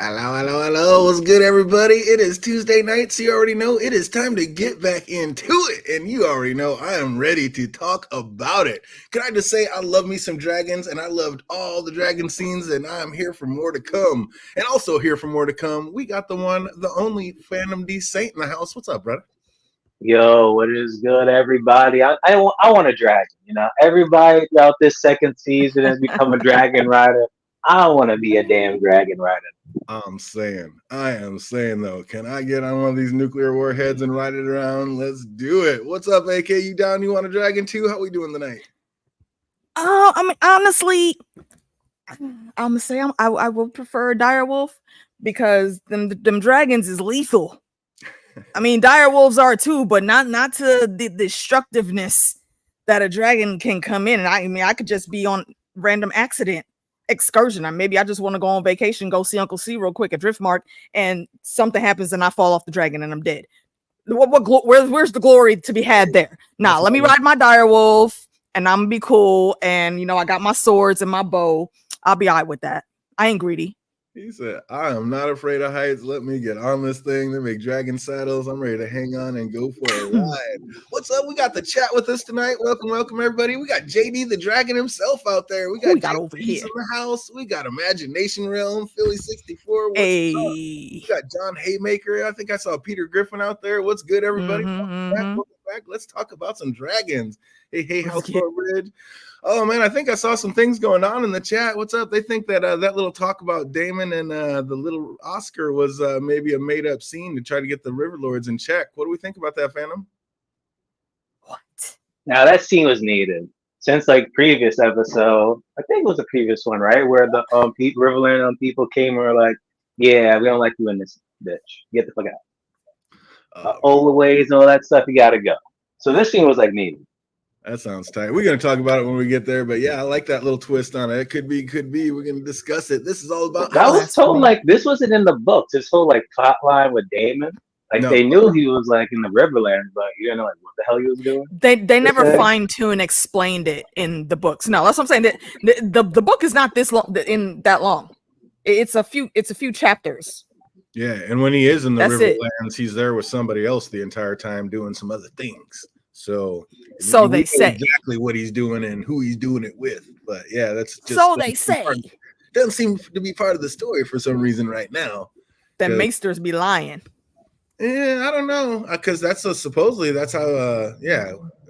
Hello, hello, hello. What's good, everybody? It is Tuesday night, so you already know it is time to get back into it. And you already know I am ready to talk about it. Can I just say I love me some dragons, and I loved all the dragon scenes, and I am here for more to come. And also here for more to come, we got the one, the only Phantom D Saint in the house. What's up, brother? Yo, what is good, everybody? I want a dragon. Everybody throughout this second season has become a dragon rider. I want to be a damn dragon rider. I am saying though, can I get on one of these nuclear warheads and ride it around? Let's do it. What's up, AK? You down? You want a dragon too? How we doing tonight? I mean, honestly, I'm gonna say I would prefer a dire wolf because them dragons is lethal. I mean, dire wolves are too, but not to the destructiveness that a dragon can come in. And I mean, I could just be on random accident excursion. Or maybe I just want to go on vacation, go see Uncle C real quick at Driftmark, and something happens and I fall off the dragon and I'm dead. Where's the glory to be had there? Nah, let me ride my dire wolf and I'm gonna be cool. And I got my swords and my bow. I'll be all right with that. I ain't greedy. He said, I am not afraid of heights. Let me get on this thing. They make dragon saddles. I'm ready to hang on and go for a ride. What's up? We got the chat with us tonight. Welcome, everybody. We got JD the Dragon himself out there. We got over here in the house. We got Imagination Realm, Philly 64. Hey. We got John Haymaker. I think I saw Peter Griffin out there. What's good, everybody? Welcome back. Let's talk about some dragons. Hey, Houseboat Ridge. Oh man, I think I saw some things going on in the chat. What's up? They think that that little talk about Damon and the little Oscar was maybe a made-up scene to try to get the Riverlords in check. What do we think about that, Phantom? What? Now that scene was needed since previous episode. I think it was the previous one, right? Where the Riverland people came and were like, "Yeah, we don't like you in this bitch. Get the fuck out." Overways and all that stuff. You gotta go. So this scene was needed. That sounds tight. We're going to talk about it when we get there, but yeah, I like that little twist on it. It could be. We're going to discuss it. This is all about. I was told this wasn't in the books. This whole plot line with Damon. They knew he was in the Riverlands, but you know what the hell he was doing. They never fine-tuned explained it in the books. No, that's what I'm saying. The book is not this long that long. It's a few chapters. Yeah, and when he is in the Riverlands, he's there with somebody else the entire time doing some other things. So they say exactly what he's doing and who he's doing it with. But yeah, that's just so they say. Doesn't seem to be part of the story for some reason right now. The maesters be lying. Yeah, I don't know, because supposedly that's how.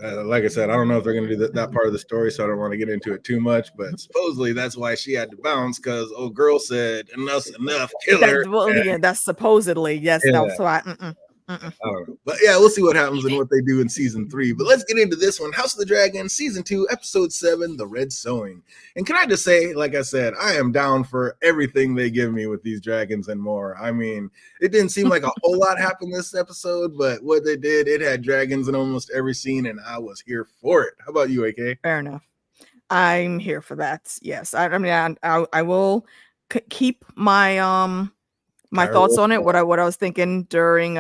Like I said, I don't know if they're going to do that part of the story, so I don't want to get into it too much. But supposedly that's why she had to bounce, because old girl said enough's enough, kill her. Well, yeah, that's supposedly yes. Yeah. That's why. I don't know. But yeah, we'll see what happens and what they do in season 3. But let's get into this one. House of the Dragon, season 2, episode 7, The Red Sowing. And can I just say, like I said, I am down for everything they give me with these dragons and more. I mean, it didn't seem like a whole lot happened this episode, but what they did, it had dragons in almost every scene, and I was here for it. How about you, AK? Fair enough. I'm here for that. Yes. I mean, I will keep my my thoughts on it, what I was thinking during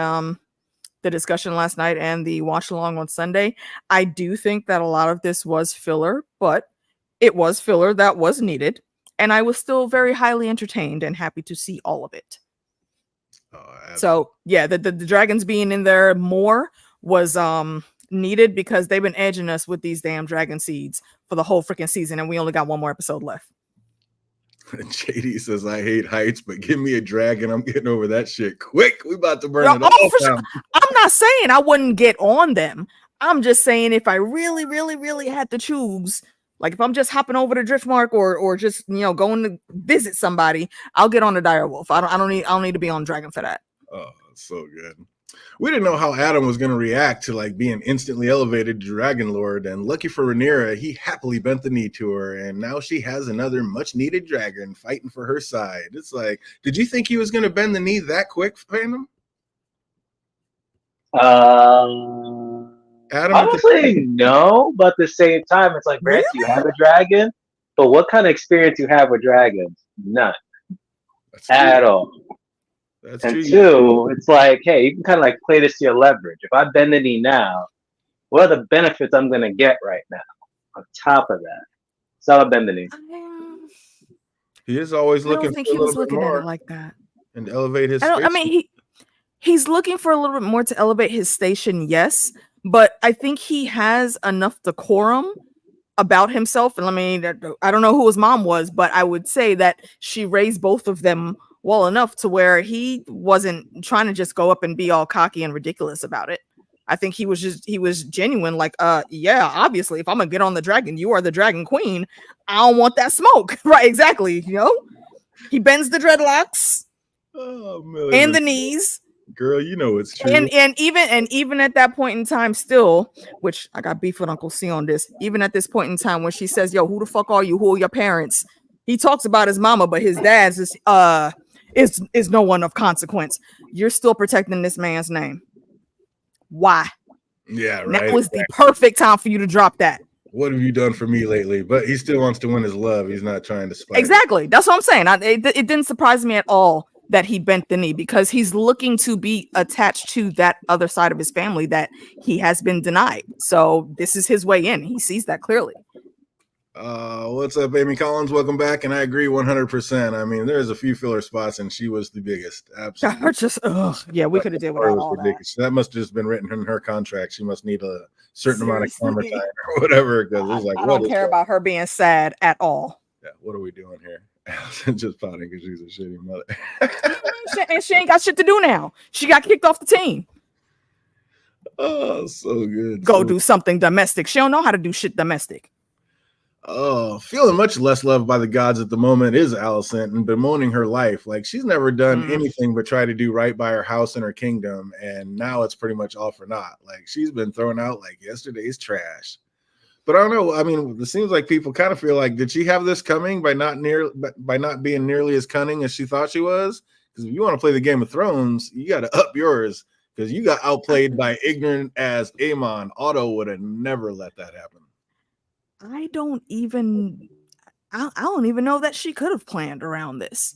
the discussion last night and the watch along on Sunday. I do think that a lot of this was filler, but it was filler that was needed, and I was still very highly entertained and happy to see all of it. So yeah, the dragons being in there more was needed because they've been edging us with these damn dragon seeds for the whole freaking season, and we only got one more episode left. JD says, I hate heights, but give me a dragon. I'm getting over that shit quick. We about to burn it all down. Sure. I'm not saying I wouldn't get on them. I'm just saying if I really, really, really had to choose, if I'm just hopping over to Driftmark or just going to visit somebody, I'll get on the dire wolf. I don't need to be on dragon for that. Oh, that's so good. We didn't know how Adam was going to react to being instantly elevated to Dragon Lord, and lucky for Rhaenyra, he happily bent the knee to her, and now she has another much-needed dragon fighting for her side. It's did you think he was going to bend the knee that quick, Phantom? Adam, honestly, no, but at the same time, it's Brent, you have a dragon, but what kind of experience you have with dragons? None. At all. That's and true. 2, it's hey, you can kind of play this to your leverage. If I bend the knee now, what are the benefits I'm going to get right now on top of that? So I'll bend the knee. He is always looking. I don't think he was looking at it like that. and elevate his I station. mean, he's looking for a little bit more to elevate his station, yes, but I think he has enough decorum about himself. And I don't know who his mom was, but I would say that she raised both of them well enough to where he wasn't trying to just go up and be all cocky and ridiculous about it. I think he was genuine, like, yeah, obviously, if I'm gonna get on the dragon, you are the dragon queen. I don't want that smoke. Right, exactly. He bends the dreadlocks and the knees. Girl, you know it's true. And even at that point in time, still, which I got beef with Uncle C on this. Even at this point in time, when she says, "Yo, who the fuck are you? Who are your parents?" He talks about his mama, but his dad's is no one of consequence. You're still protecting this man's name. Why? Yeah, right. That was the perfect time for you to drop that. What have you done for me lately? But he still wants to win his love. He's not trying to spite. Exactly. That's what I'm saying. It didn't surprise me at all that he bent the knee, because he's looking to be attached to that other side of his family that he has been denied. So this is his way in. He sees that clearly. What's up, Amy Collins? Welcome back. And I agree 100%. I mean, there's a few filler spots, and she was the biggest. Absolutely. Yeah, we could have did without all ridiculous. That must have just been written in her contract. She must need a certain amount of camera time or whatever. Because it's like, I don't care about her being sad at all. Yeah, what are we doing here? Just pouting because she's a shitty mother. And she ain't got shit to do now. She got kicked off the team. Oh, so good. Go do something domestic. She don't know how to do shit domestic. Oh, feeling much less loved by the gods at the moment is Alicent, and bemoaning her life. Like, she's never done anything but try to do right by her house and her kingdom, and now it's pretty much all for naught. Like, she's been thrown out like yesterday's trash. But I don't know. I mean, it seems like people kind of feel like, did she have this coming by not being nearly as cunning as she thought she was? Because if you want to play the Game of Thrones, you got to up yours, because you got outplayed by ignorant as Aemon. Otto would have never let that happen. I don't even know that she could have planned around this.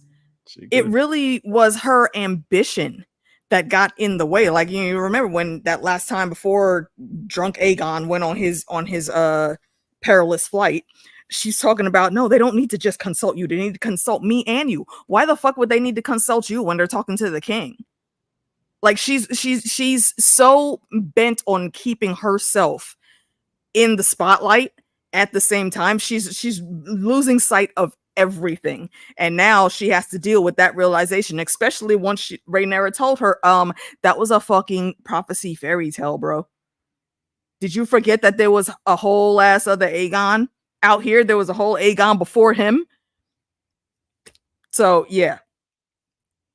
It really was her ambition that got in the way. Like, you remember when that last time before drunk Aegon went on his perilous flight, she's talking about, no, they don't need to just consult you. They need to consult me and you. Why the fuck would they need to consult you when they're talking to the king? Like, she's so bent on keeping herself in the spotlight. At the same time, she's losing sight of everything, and now she has to deal with that realization, especially once Rhaenyra told her that was a fucking prophecy fairy tale, bro. Did you forget that there was a whole ass other Aegon out here? There was a whole Aegon before him. So yeah,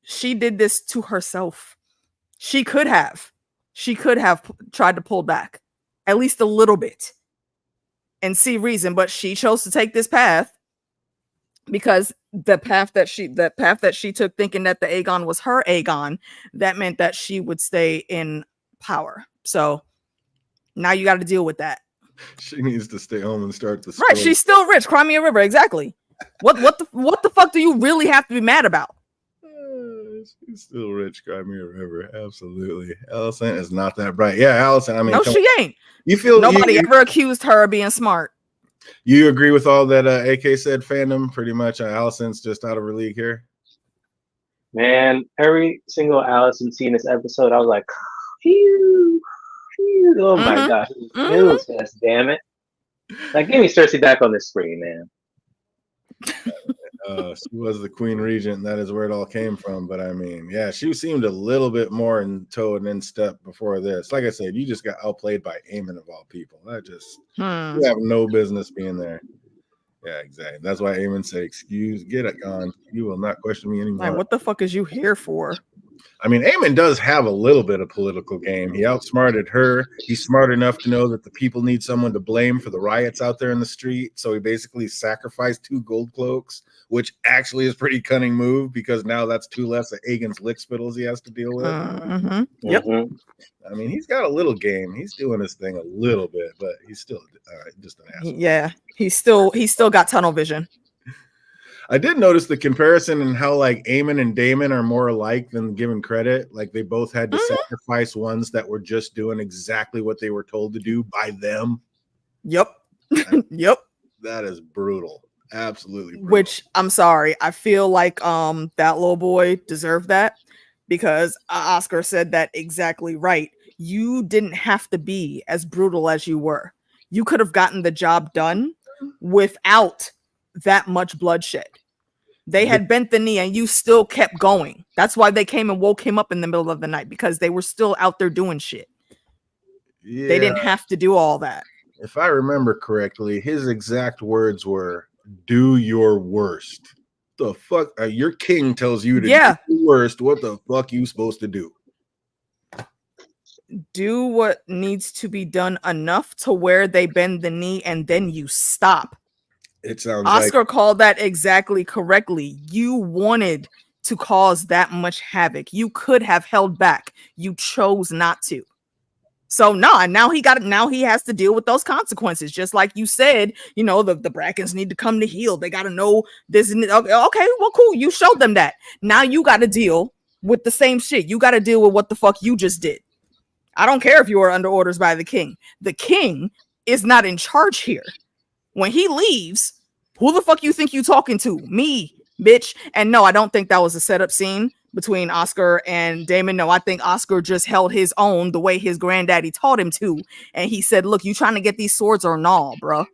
she did this to herself. She could have tried to pull back at least a little bit and see reason, but she chose to take this path, because the path that she took, thinking that the Aegon was her Aegon, that meant that she would stay in power. So now you got to deal with that. She needs to stay home and start the story. Right, she's still rich. Crimea River, exactly. What the fuck do you really have to be mad about? She's still rich, Crimea River. Absolutely. Alicent is not that bright. Yeah, Alicent. I mean, no, she ain't. You feel nobody ever accused her of being smart. You agree with all that AK said, fandom? Pretty much, Alicent's just out of her league here. Man, every single Alicent scene this episode, I was like, phew, phew. Oh my gosh, it was fast, damn it! Like, give me Cersei back on the screen, man. She was the Queen Regent, and that is where it all came from. But I mean, yeah, she seemed a little bit more in toe and in step before this. Like I said, you just got outplayed by Aemon of all people. That just you have no business being there. Yeah, exactly. That's why Aemon said, get it gone. You will not question me anymore. Like, what the fuck is you here for? I mean, Aemon does have a little bit of political game. He outsmarted her. He's smart enough to know that the people need someone to blame for the riots out there in the street. So he basically sacrificed 2 gold cloaks, which actually is a pretty cunning move, because now that's 2 less of Aegon's lick spittles he has to deal with. Yep. I mean, he's got a little game. He's doing his thing a little bit, but he's still just an asshole. Yeah, he's still got tunnel vision. I did notice the comparison and how like Aemon and Daemon are more alike than given credit. Like, they both had to sacrifice ones that were just doing exactly what they were told to do by them. Yep. Yep. That is brutal. Absolutely, bro. Which I'm sorry, I feel like that little boy deserved that because Oscar said that exactly right. You didn't have to be as brutal as you were. You could have gotten the job done without that much bloodshed. They had bent the knee and you still kept going. That's why they came and woke him up in the middle of the night, because they were still out there doing shit. Yeah, They didn't have to do all that. if I remember correctly, his exact words were, "Do your worst." The fuck? Your king tells you to do your worst. What the fuck you supposed to do? Do what needs to be done enough to where they bend the knee and then you stop. It sounds Oscar called that exactly correctly. You wanted to cause that much havoc. You could have held back. You chose not to. So now he got it. Now he has to deal with those consequences. Just like you said, you know, the Brackens need to come to heel. They got to know this. Okay, well, cool. You showed them that. Now you got to deal with the same shit. You got to deal with what the fuck you just did. I don't care if you are under orders by the king. The king is not in charge here. When he leaves, who the fuck you think you talking to? Me, bitch. And no, I don't think that was a setup scene between Oscar and Damon. No, I think Oscar just held his own the way his granddaddy taught him to. And he said, look, you trying to get these swords or no, bro?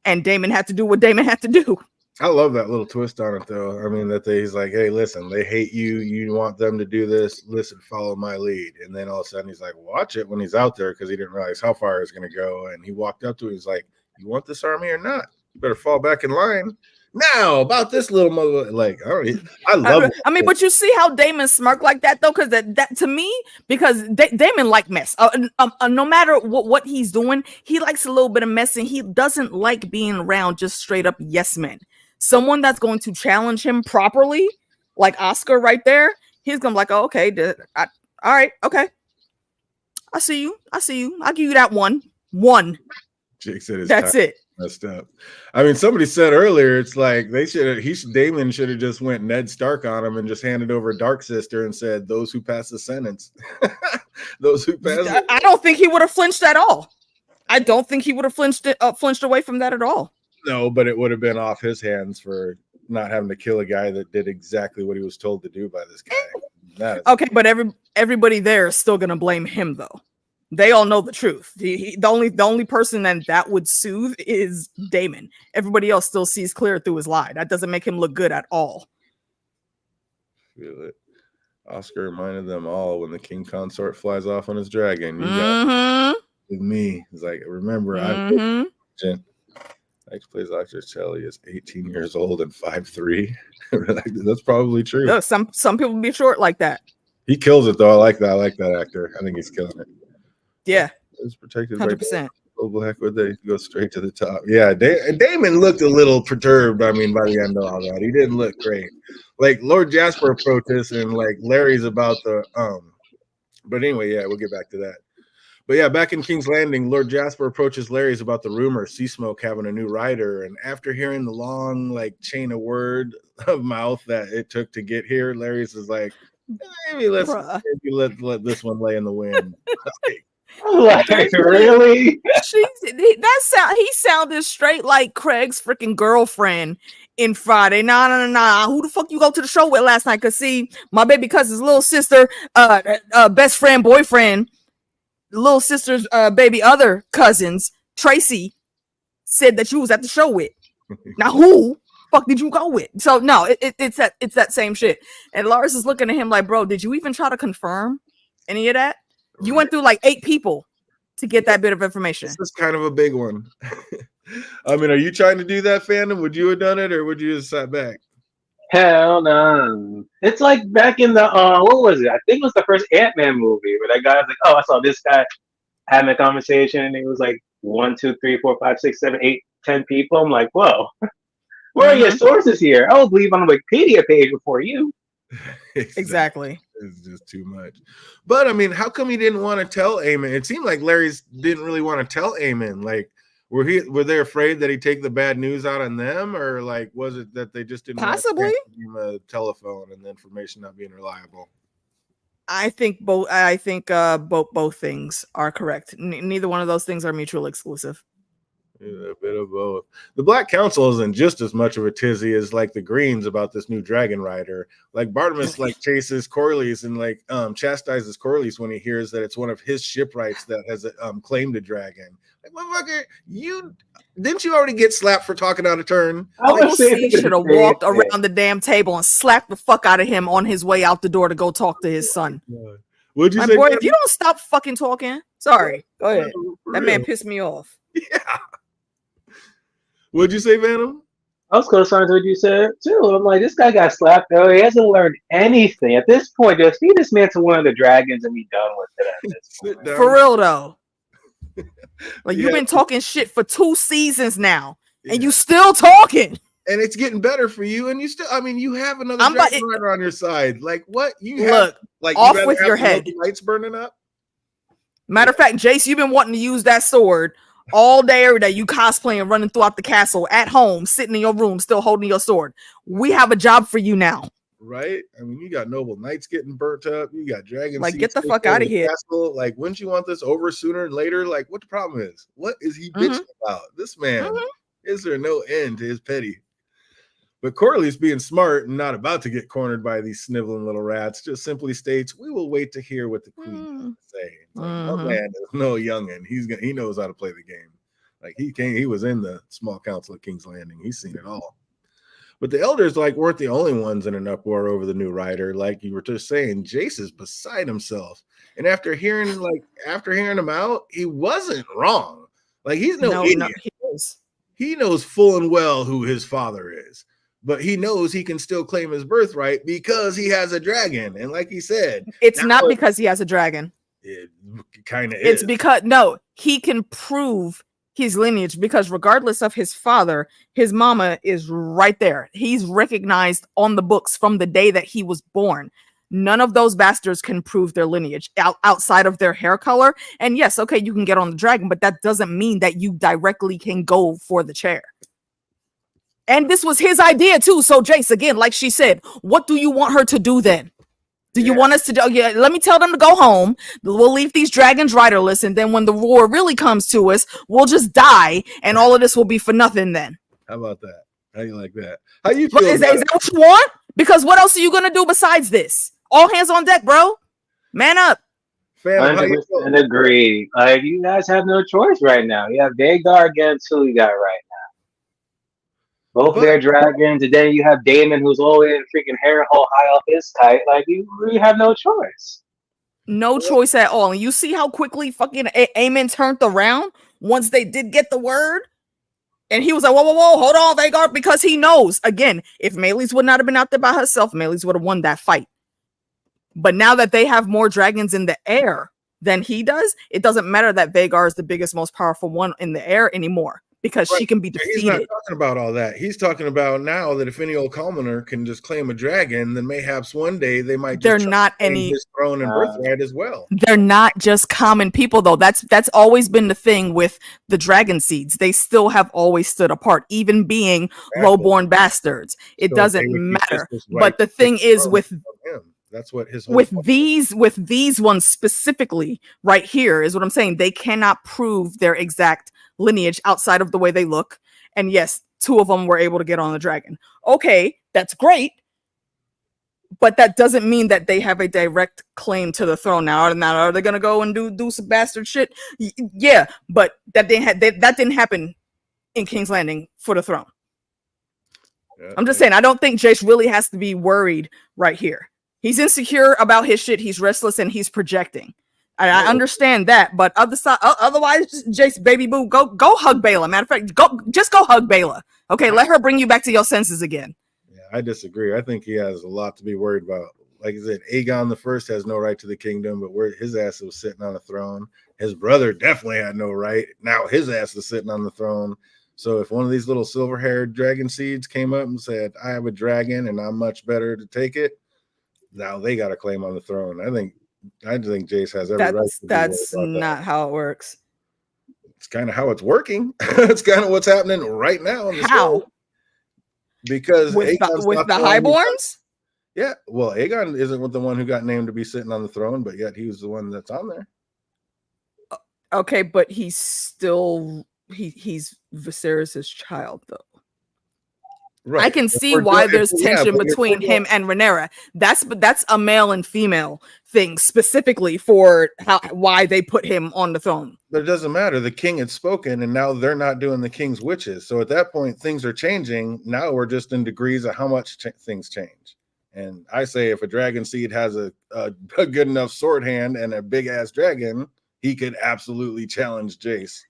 And Damon had to do what Damon had to do. I love that little twist on it, though. I mean, he's like, hey, listen, they hate you. You want them to do this. Listen, follow my lead. And then all of a sudden he's like, watch it when he's out there, because he didn't realize how far it's going to go. And he walked up to it. He's like, you want this army or not? You better fall back in line. Now, about this little mother, like, I love it. I mean, but you see how Damon smirked like that, though? Because that to me, because Damon like mess. No matter what he's doing, he likes a little bit of mess, and he doesn't like being around just straight up yes men. Someone that's going to challenge him properly, like Oscar right there, he's going to be like, oh, okay, all right, okay. I see you. I'll give you that one. Jake said that's it. Messed up. I mean, somebody said earlier, it's like Damon should have just went Ned Stark on him and just handed over Dark Sister and said, those who pass the sentence. Those who pass it. I don't think he would have flinched at all. I don't think he would have flinched away from that at all. No, but it would have been off his hands for not having to kill a guy that did exactly what he was told to do by this guy. Okay, but everybody there is still going to blame him, though. They all know the truth. The only person that would soothe is Damon. Everybody else still sees clear through his lie. That doesn't make him look good at all. Feel it. Oscar reminded them all when the king consort flies off on his dragon. You got with me. He's like, remember, I'm X plays Dr. Shelley is 18 years old and 5'3". That's probably true. No, some people be short like that. He kills it though. I like that actor. I think he's killing it. Yeah, it's protected 100%. By heck would they go straight to the top? Yeah, Damon looked a little perturbed. I mean, by the end of all that, he didn't look great. Like Lord Jasper protests and like Larry's about the But anyway, yeah, we'll get back to that. But yeah, back in King's Landing, Lord Jasper approaches Larry's about the rumor Sea Smoke having a new rider. And after hearing the long like chain of word of mouth that it took to get here, Larry's is like, maybe let this one lay in the wind. Like, really? He sounded straight like Craig's freaking girlfriend in Friday. Nah. Who the fuck you go to the show with last night? Cause see, my baby cousin's little sister, best friend, boyfriend, little sister's baby other cousins, Tracy, said that you was at the show with. Now who fuck did you go with? So no, it's that same shit. And Lars is looking at him like, bro, did you even try to confirm any of that? You went through like 8 people to get that bit of information. This is kind of a big one. I mean, are you trying to do that, fandom? Would you have done it, or would you just sat back? Hell no. It's like back in the what was it? I think it was the first Ant-Man movie where that guy was like, oh, I saw this guy having a conversation, and it was like 1, 2, 3, 4, 5, 6, 7, 8, 10 people. I'm like, whoa, where are your sources here? I will believe on the Wikipedia page before you. Exactly. It's just too much. But I mean, how come he didn't want to tell Eamon? It seemed like Larry's didn't really want to tell Eamon. Like, were they afraid that he'd take the bad news out on them, or like was it that they just didn't possibly want to give him a telephone and the information not being reliable? I think both things are correct. Neither one of those things are mutually exclusive. Yeah, a bit of both. The Black Council isn't just as much of a tizzy as like the Greens about this new dragon rider. Like Bartimus like chases Corlys and like chastises Corlys when he hears that it's one of his shipwrights that has claimed a dragon. Like, motherfucker, you didn't you already get slapped for talking out of turn? Uncle C should have walked around the damn table and slapped the fuck out of him on his way out the door to go talk to his son. What'd you My say, boy, man? if you don't stop fucking talking, sorry, go ahead. That man pissed me off. Yeah. What'd you say, Venom? I was co-signing what you said too. I'm like, this guy got slapped though. He hasn't learned anything at this point. Just feed this man to one of the dragons and be done with it at this point. For real though. Like you've been talking shit for 2 seasons now, and you still talking. And it's getting better for you, and you still, I mean, you have another dragon rider on your side. Like what? You look, have, like off with your head. Lights burning up. Matter of fact, Jace, you've been wanting to use that sword all day, every day. You cosplaying, running throughout the castle, at home, sitting in your room, still holding your sword. We have a job for you now. Right? I mean, you got noble knights getting burnt up. You got dragons. Like, get the fuck out of here. Castle. Like, wouldn't you want this over sooner and later? Like, what the problem is? What is he bitching about? This man, is there no end to his petty? But Corley's being smart and not about to get cornered by these sniveling little rats. Just simply states, "We will wait to hear what the queen has to say." Like, my man is no youngin. He knows how to play the game. Like he was in the small council of King's Landing. He's seen it all. But the elders weren't the only ones in an uproar over the new rider. Like you were just saying, Jace is beside himself. And after hearing him out, he wasn't wrong. Like he's no idiot. No, he knows full and well who his father is. But he knows he can still claim his birthright because he has a dragon. And like he said, it's not because he has a dragon. It kind of is. It's because he can prove his lineage because regardless of his father, his mama is right there. He's recognized on the books from the day that he was born. None of those bastards can prove their lineage outside of their hair color. And yes, okay, you can get on the dragon, but that doesn't mean that you directly can go for the chair. And this was his idea too. So Jace, again, like she said, what do you want her to do then? Do you want us to do? Yeah, let me tell them to go home. We'll leave these dragons riderless, and then when the war really comes to us, we'll just die, and all of this will be for nothing then. How about that? How you like that? How you feel? Is that what you want? Because what else are you gonna do besides this? All hands on deck, bro. Man up. 100% agree. Like you guys have no choice right now. You have Vagar against who you got right now. Both their dragons, and then you have Damon, who's all in freaking hair hole high off his kite. Like you really have no choice. No choice at all. And you see how quickly fucking Aemon turned around once they did get the word. And he was like, whoa, hold on, Vagar, because he knows. Again, if Meleys would not have been out there by herself, Meleys would have won that fight. But now that they have more dragons in the air than he does, it doesn't matter that Vagar is the biggest, most powerful one in the air anymore. Because she can be defeated. He's not talking about all that. He's talking about now that if any old commoner can just claim a dragon, then mayhaps one day they might. They're not any his throne and birthright as well. They're not just common people, though. That's always been the thing with the dragon seeds. They still have always stood apart, even being low-born bastards. It doesn't matter. But the thing is with him. That's what his with these ones specifically right here is what I'm saying. They cannot prove their exact lineage outside of the way they look. And yes, 2 of them were able to get on the dragon. Okay, that's great. But that doesn't mean that they have a direct claim to the throne. Now are they gonna go and do some bastard shit? Yeah, but that didn't happen in King's Landing for the throne. Yeah, I'm just saying, I don't think Jace really has to be worried right here. He's insecure about his shit. He's restless and he's projecting. I understand that, but otherwise, Jace, baby boo, go hug Bayla. Matter of fact, go hug Bayla. Okay, let her bring you back to your senses again. Yeah, I disagree. I think he has a lot to be worried about. Like I said, Aegon the First has no right to the kingdom, but where his ass was sitting on a throne. His brother definitely had no right. Now his ass is sitting on the throne. So if one of these little silver-haired dragon seeds came up and said, "I have a dragon and I'm much better to take it," now they got a claim on the throne. I think Jace has every right. That's not how it works. It's kind of how it's working. It's kind of what's happening right now. How? Because with the highborns? Yeah. Well, Aegon isn't the one who got named to be sitting on the throne, but yet he was the one that's on there. Okay, but he's still he's Viserys's child, though. Right. I can see why there's tension but between him and Rhaenyra. That's a male and female thing specifically for why they put him on the throne. But it doesn't matter. The king had spoken, and now they're not doing the king's wishes. So at that point, things are changing. Now we're just in degrees of how much things change. And I say, if a dragon seed has a good enough sword hand and a big ass dragon, he could absolutely challenge Jace.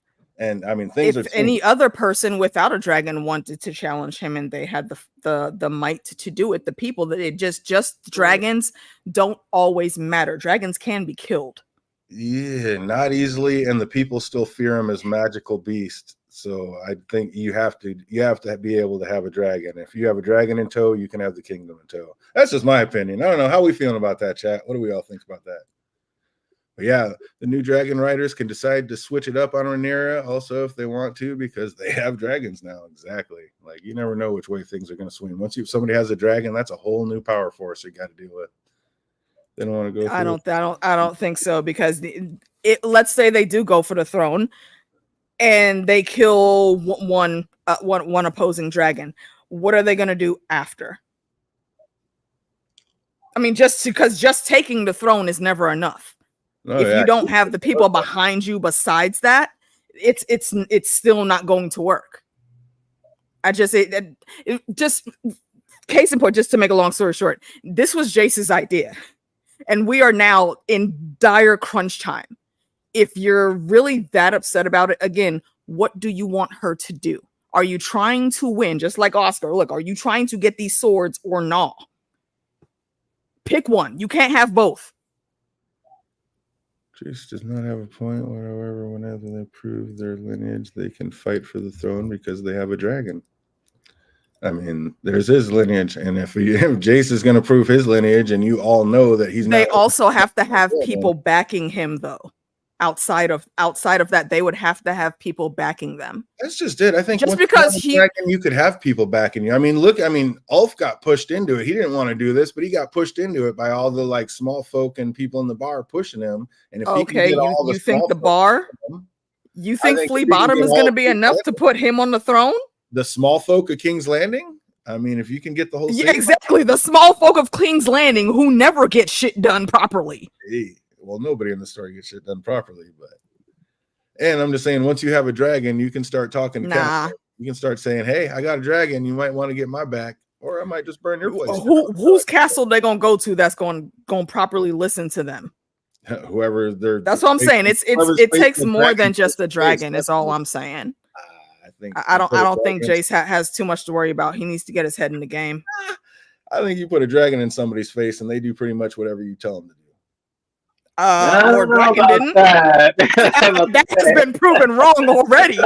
And I mean, things if are any other person without a dragon wanted to challenge him and they had the might to do it, the people that it just dragons don't always matter. Dragons can be killed. Yeah, not easily, and the people still fear him as magical beast. So I think you have to be able to have a dragon. If you have a dragon in tow, you can have the kingdom in tow. That's just my opinion. I don't know how we feeling about that, chat. What do we all think about that? But yeah, the new dragon riders can decide to switch it up on Rhaenyra also if they want to, because they have dragons now. Exactly. Like, you never know which way things are going to swing. Once somebody has a dragon, that's a whole new power force you got to deal with. They don't want to go. I don't think so, because let's say they do go for the throne and they kill one opposing dragon. What are they going to do after? I mean, just taking the throne is never enough. If you don't have the people behind you besides that, it's still not going to work. Just case in point, just to make a long story short, this was Jace's idea. And we are now in dire crunch time. If you're really that upset about it, again, what do you want her to do? Are you trying to win? Just like Oscar, look, are you trying to get these swords or not? Pick one. You can't have both. Jace does not have a point. However, whenever they prove their lineage, they can fight for the throne because they have a dragon. I mean, there's his lineage, and if Jace is going to prove his lineage, and you all know that he's not. They also have to have people backing him, though. Outside of that, they would have to have people backing them. That's just it. I think just because you could have people backing you. I mean, Ulf got pushed into it. He didn't want to do this, but he got pushed into it by all the like small folk and people in the bar pushing him. And if you think the bar, you think Flea Bottom is going to be enough to put him on the throne? The small folk of King's Landing. I mean, if you can get the whole exactly, the small folk of King's Landing who never get shit done properly. Hey. Well, nobody in the story gets shit done properly, and I'm just saying, once you have a dragon, you can start talking. You can start saying, "Hey, I got a dragon. You might want to get my back, or I might just burn your place." Whose castle they gonna go to that's going properly listen to them? Whoever they're. That's what I'm saying. It takes more than just a dragon. Is all I'm saying. I don't think Jace has too much to worry about. He needs to get his head in the game. I think you put a dragon in somebody's face, and they do pretty much whatever you tell them to do. Or Dragon didn't. That has been proven wrong already.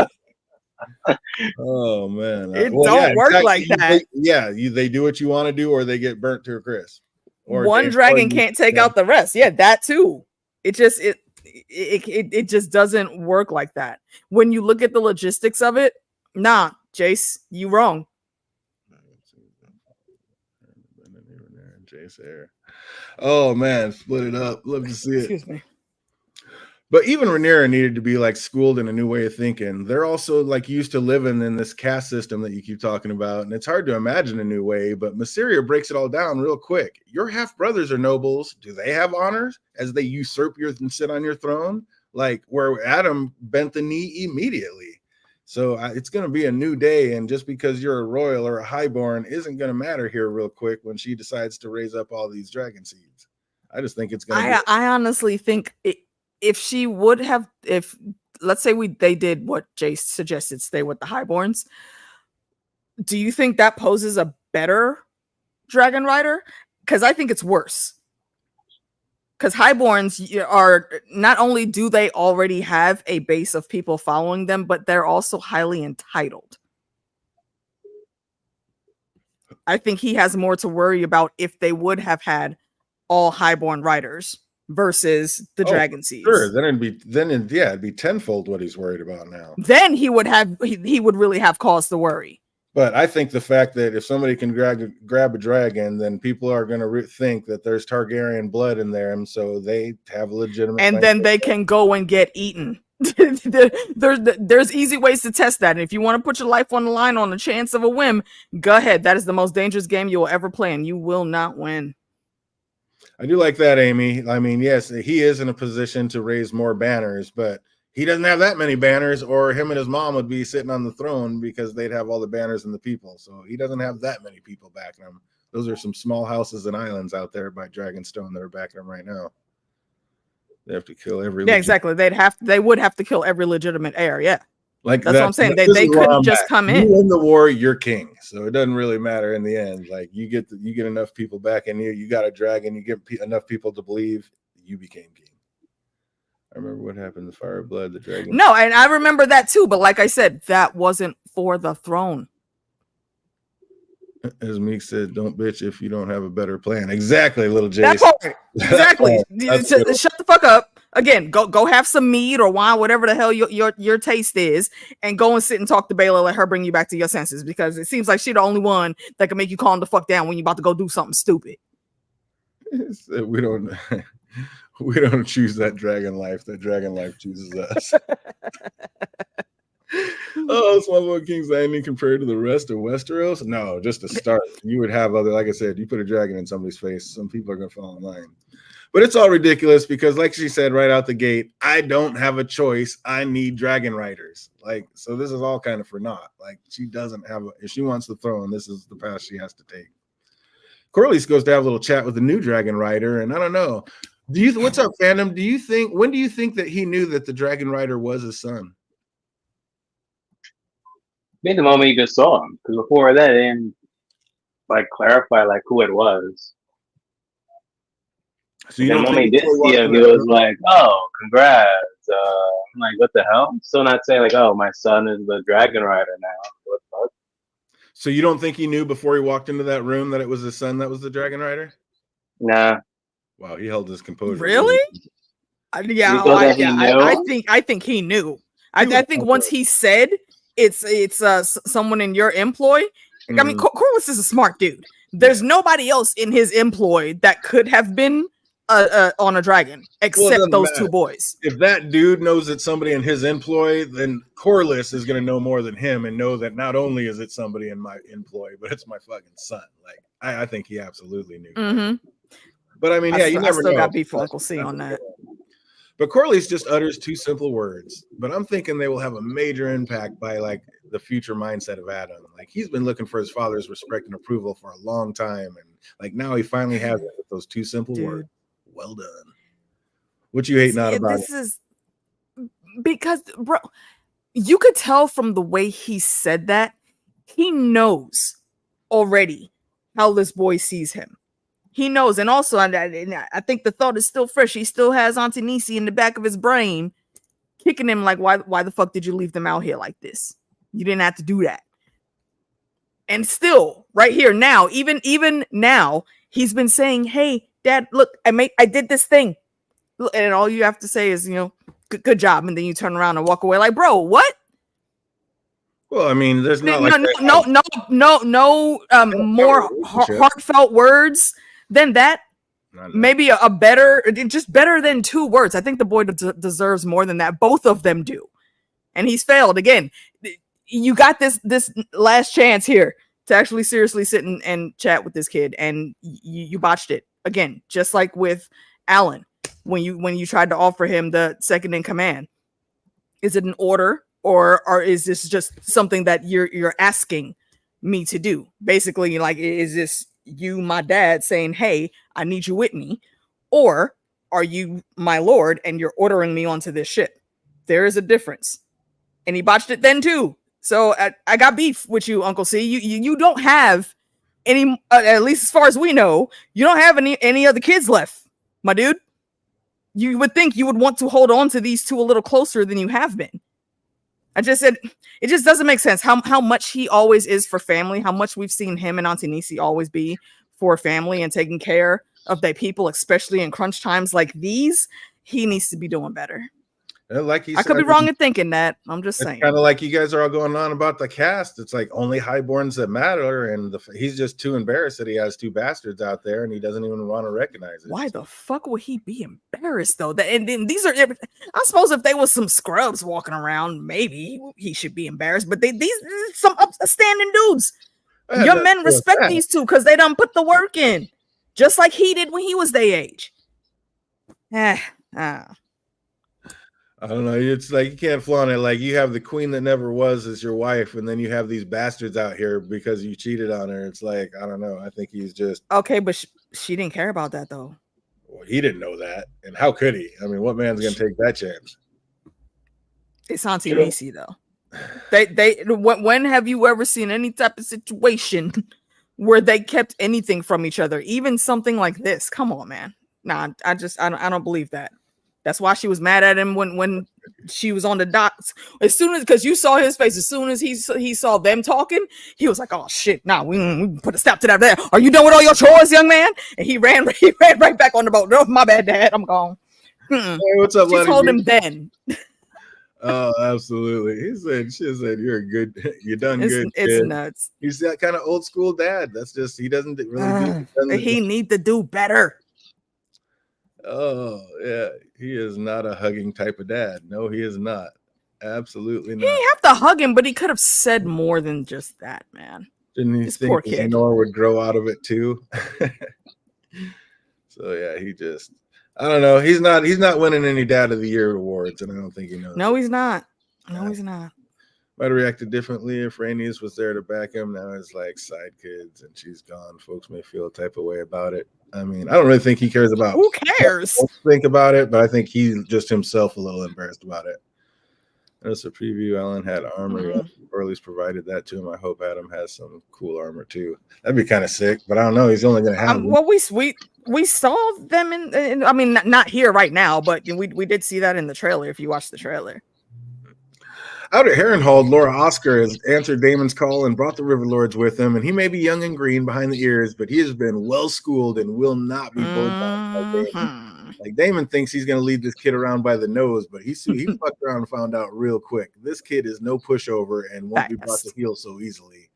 Oh man, it don't work like that. They do what you want to do, or they get burnt to a crisp. Or one dragon can't take out the rest. Yeah, that too. It just doesn't work like that. When you look at the logistics of it, nah, Jace, you wrong. Jace Air. Oh man, split it up. Love to see it. Excuse me. But even Rhaenyra needed to be like schooled in a new way of thinking. They're also like used to living in this caste system that you keep talking about, and it's hard to imagine a new way. But Mysaria breaks it all down real quick. Your half brothers are nobles. Do they have honors as they usurp and sit on your throne? Like where Adam bent the knee immediately. So it's going to be a new day, and just because you're a royal or a highborn isn't going to matter here real quick when she decides to raise up all these dragon seeds. I just think it's going to I honestly think if let's say they did what Jace suggested, stay with the highborns, do you think that poses a better dragon rider? Because I think it's worse. Because highborns are not only do they already have a base of people following them, but they're also highly entitled. I think he has more to worry about if they would have had all highborn riders versus the dragon seeds. Sure, it'd be tenfold what he's worried about now. Then he would really have cause to worry. But I think the fact that if somebody can grab a dragon, then people are going to think that there's Targaryen blood in there, and so they have a legitimate. And then they can go and get eaten. There's easy ways to test that. And if you want to put your life on the line on the chance of a whim, go ahead. That is the most dangerous game you will ever play, and you will not win. I do like that, Amy. I mean, yes, he is in a position to raise more banners, but he doesn't have that many banners, or him and his mom would be sitting on the throne because they'd have all the banners and the people. So he doesn't have that many people backing him. Those are some small houses and islands out there by Dragonstone that are backing him right now. They have to kill every. Yeah, exactly. They would have to kill every legitimate heir. Yeah, like that's what I'm saying. They couldn't just come in. You win the war, you're king. So it doesn't really matter in the end. Like you get enough people back in here. You got a dragon. You get enough people to believe you became king. I remember what happened to Fire Blood, the dragon. No, and I remember that too. But like I said, that wasn't for the throne. As Meek said, don't bitch if you don't have a better plan. Exactly, little Jace. That part. Exactly. Shut the fuck up. Again, go have some mead or wine, whatever the hell your taste is, and go and sit and talk to Bayla. Let her bring you back to your senses, because it seems like she's the only one that can make you calm the fuck down when you're about to go do something stupid. We don't choose that dragon life. That dragon life chooses us. Oh, Small Boy King's Landing compared to the rest of Westeros? No, just to start. You would have other, like I said, you put a dragon in somebody's face, some people are going to fall in line. But it's all ridiculous because, like she said right out the gate, I don't have a choice. I need dragon riders. Like, so this is all kind of for naught. Like, she doesn't have if she wants the throne, this is the path she has to take. Corlys goes to have a little chat with the new dragon rider, and I don't know. What's up, fandom? When do you think that he knew that the dragon rider was his son? Maybe the moment you just saw him, because before that, they didn't clarify who it was. So the moment he did see him, he was like, "Oh, congrats!" I'm like, "What the hell?" I'm still not saying "Oh, my son is the dragon rider now." What the fuck? So you don't think he knew before he walked into that room that it was his son that was the dragon rider? Nah. Wow, he held his composure. Really? I think he knew. I think once he said it's someone in your employ. I mean, Corlys is a smart dude. There's nobody else in his employ that could have been on a dragon except those two boys. If that dude knows that somebody in his employ, then Corlys is going to know more than him and know that not only is it somebody in my employ, but it's my fucking son. Like, I think he absolutely knew. Mm-hmm. But I mean, you never know. I still got beef with Uncle C on that. But Corlys just utters two simple words. But I'm thinking they will have a major impact by the future mindset of Adam. Like, he's been looking for his father's respect and approval for a long time, and now he finally has it with those two simple words. Well done. What you hating on about this is because, bro, you could tell from the way he said that he knows already how this boy sees him. He knows, and also I think the thought is still fresh. He still has Auntie Nisi in the back of his brain, kicking him like, why the fuck did you leave them out here like this? You didn't have to do that. And still, right here now, even now, he's been saying, "Hey, Dad, look, I did this thing," and all you have to say is, good job, and then you turn around and walk away like, bro, what? Well, I mean, there's not no more heartfelt words than that. Maybe a better, just better than two words. I think the boy deserves more than that. Both of them do, and he's failed again. You got this last chance here to actually seriously sit and chat with this kid, and you botched it again, just like with Alan when you tried to offer him the second in command. Is it an order, or is this just something that you're asking me to do? Basically, is this you, my dad, saying, "Hey, I need you with me," or are you my lord and you're ordering me onto this ship? There is a difference, and he botched it then too. So I got beef with you, Uncle C. You don't have any, at least as far as we know, you don't have any other kids left, my dude. You would think you would want to hold on to these two a little closer than you have been. I just said it just doesn't make sense how much he always is for family, how much we've seen him and Auntie Nisi always be for family and taking care of their people, especially in crunch times like these. He needs to be doing better. Like he I said, could be wrong in thinking that. I'm just it's saying. kind of like you guys are all going on about the cast. It's like only highborns that matter, and he's just too embarrassed that he has two bastards out there, and he doesn't even want to recognize it. Why the fuck would he be embarrassed though? And then these are, I suppose, if they was some scrubs walking around, maybe he should be embarrassed. But these some upstanding dudes. Your men respect these two because they done put the work in, just like he did when he was their age. I don't know. It's like you can't flaunt it. Like you have the queen that never was as your wife, and then you have these bastards out here because you cheated on her. It's like, I don't know. I think he's just okay, but she didn't care about that though. Well, he didn't know that, and how could he? I mean, what man's gonna take that chance? It's on TVC though. When have you ever seen any type of situation where they kept anything from each other, even something like this? Come on, man. Nah, I don't believe that. That's why she was mad at him when she was on the docks. As soon as, because you saw his face, as soon as he saw them talking, he was like, "Oh shit, nah, we put a stop to that. There, are you done with all your chores, young man?" And he ran right back on the boat. No, my bad, Dad, I'm gone. Hey, what's up, She told him then. Oh, absolutely. She said, "You're good. You done good." It's kid. nuts. He's that kind of old school dad. That's just he doesn't really. He need to do better. Oh yeah, he is not a hugging type of dad. No, he is not. Absolutely not. He didn't have to hug him, but he could have said more than just that, man. Didn't he think Nora would grow out of it too? So yeah, I don't know. He's not winning any Dad of the Year awards, and I don't think he knows. No, he's not. No, he's not. Might have reacted differently if Rainey's was there to back him. Now it's like side kids, and she's gone. Folks may feel a type of way about it. I mean, I don't really think he cares about. Who cares? Think about it, but I think he's just himself a little embarrassed about it. That's a preview. Alan had armor, or at least provided that to him. I hope Adam has some cool armor too. That'd be kind of sick, but I don't know. He's only going to have. Well, we saw them in. I mean, not here right now, but we did see that in the trailer. If you watch the trailer. Out at Harrenhal, Laura Oscar has answered Damon's call and brought the River Lords with him. And he may be young and green behind the ears, but he has been well schooled and will not be bullied by Damon. Like Damon thinks he's going to lead this kid around by the nose, but he fucked around and found out real quick. This kid is no pushover and won't be brought to heel so easily.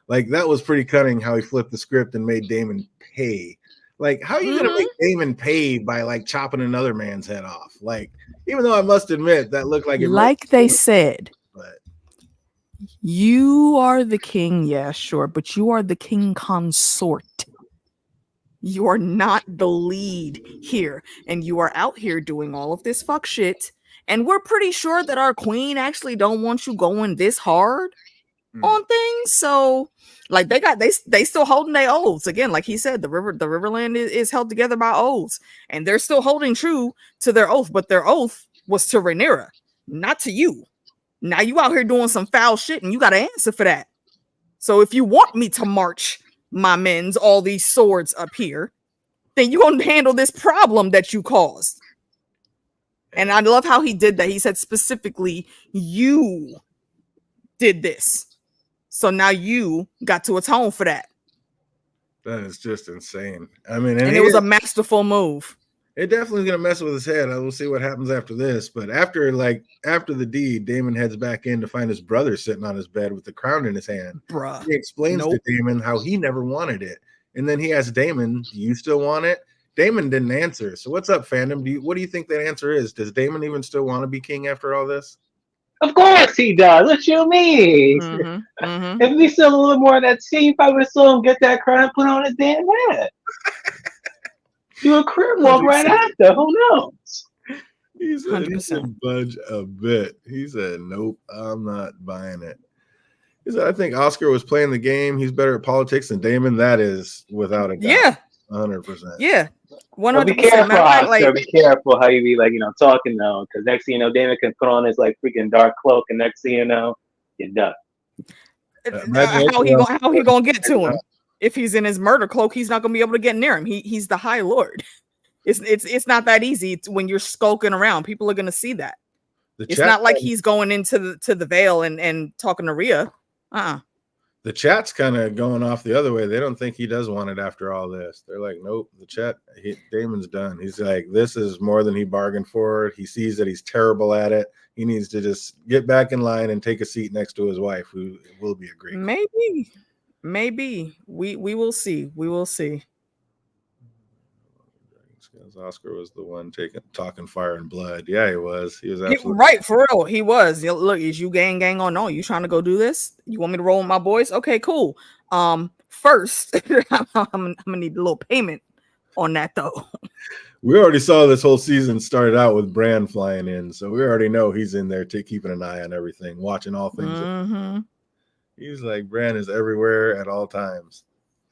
Like that was pretty cunning how he flipped the script and made Damon pay. Like, how are you going to make Damon pay by like chopping another man's head off? Like, even though I must admit that looked like it. Like they said, but you are the king. Yeah, sure. But you are the king consort. You are not the lead here. And you are out here doing all of this fuck shit. And we're pretty sure that our queen actually don't want you going this hard on things. So like they still holding their oaths. Again, like he said, the Riverland is held together by oaths, and they're still holding true to their oath, but their oath was to Rhaenyra, not to you. Now you out here doing some foul shit, and you got to answer for that. So if you want me to march my men's all these swords up here, then you gonna handle this problem that you caused. And I love how he did that. He said specifically, you did this. So now you got to atone for that. That is just insane. I mean, and it was a masterful move. It definitely is going to mess with his head. I will see what happens after this. But after the deed, Damon heads back in to find his brother sitting on his bed with the crown in his hand. Bruh. He explains to Damon how he never wanted it. And then he asks Damon, do you still want it? Damon didn't answer. So what's up, fandom? What do you think that answer is? Does Damon even still want to be king after all this? Of course he does. What you mean? If we still a little more of that scene, probably would have saw him get that crown put on his damn head. Do a crib walk right after. Who knows? He said he didn't budge a bit. He said, nope, I'm not buying it. He said, I think Oscar was playing the game. He's better at politics than Damon. That is without a doubt. Yeah. 100%. Yeah. 100%. Be careful, Oscar. Be careful how you be talking though, because next thing you know, Damon can put on his freaking dark cloak, and next thing you know, you're done. How he gonna get to him? If he's in his murder cloak, he's not gonna be able to get near him. He's the High Lord. It's not that easy when you're skulking around. People are gonna see that. It's not like he's going into the veil and talking to Rhea. The The chat's kind of going off the other way. They don't think he does want it after all this. They're like, nope, the chat, Damon's done. He's like, this is more than he bargained for. He sees that he's terrible at it. He needs to just get back in line and take a seat next to his wife, who will be a great Maybe. We will see. We will see. Oscar was the one talking fire and blood. Yeah, he was. He was absolutely right, for real. He was. Look, is you gang on? No, you trying to go do this? You want me to roll with my boys? Okay, cool. First, I'm gonna need a little payment on that though. We already saw this whole season started out with Bran flying in, so we already know he's in there keeping an eye on everything, watching all things. Mm-hmm. He's like, Bran is everywhere at all times.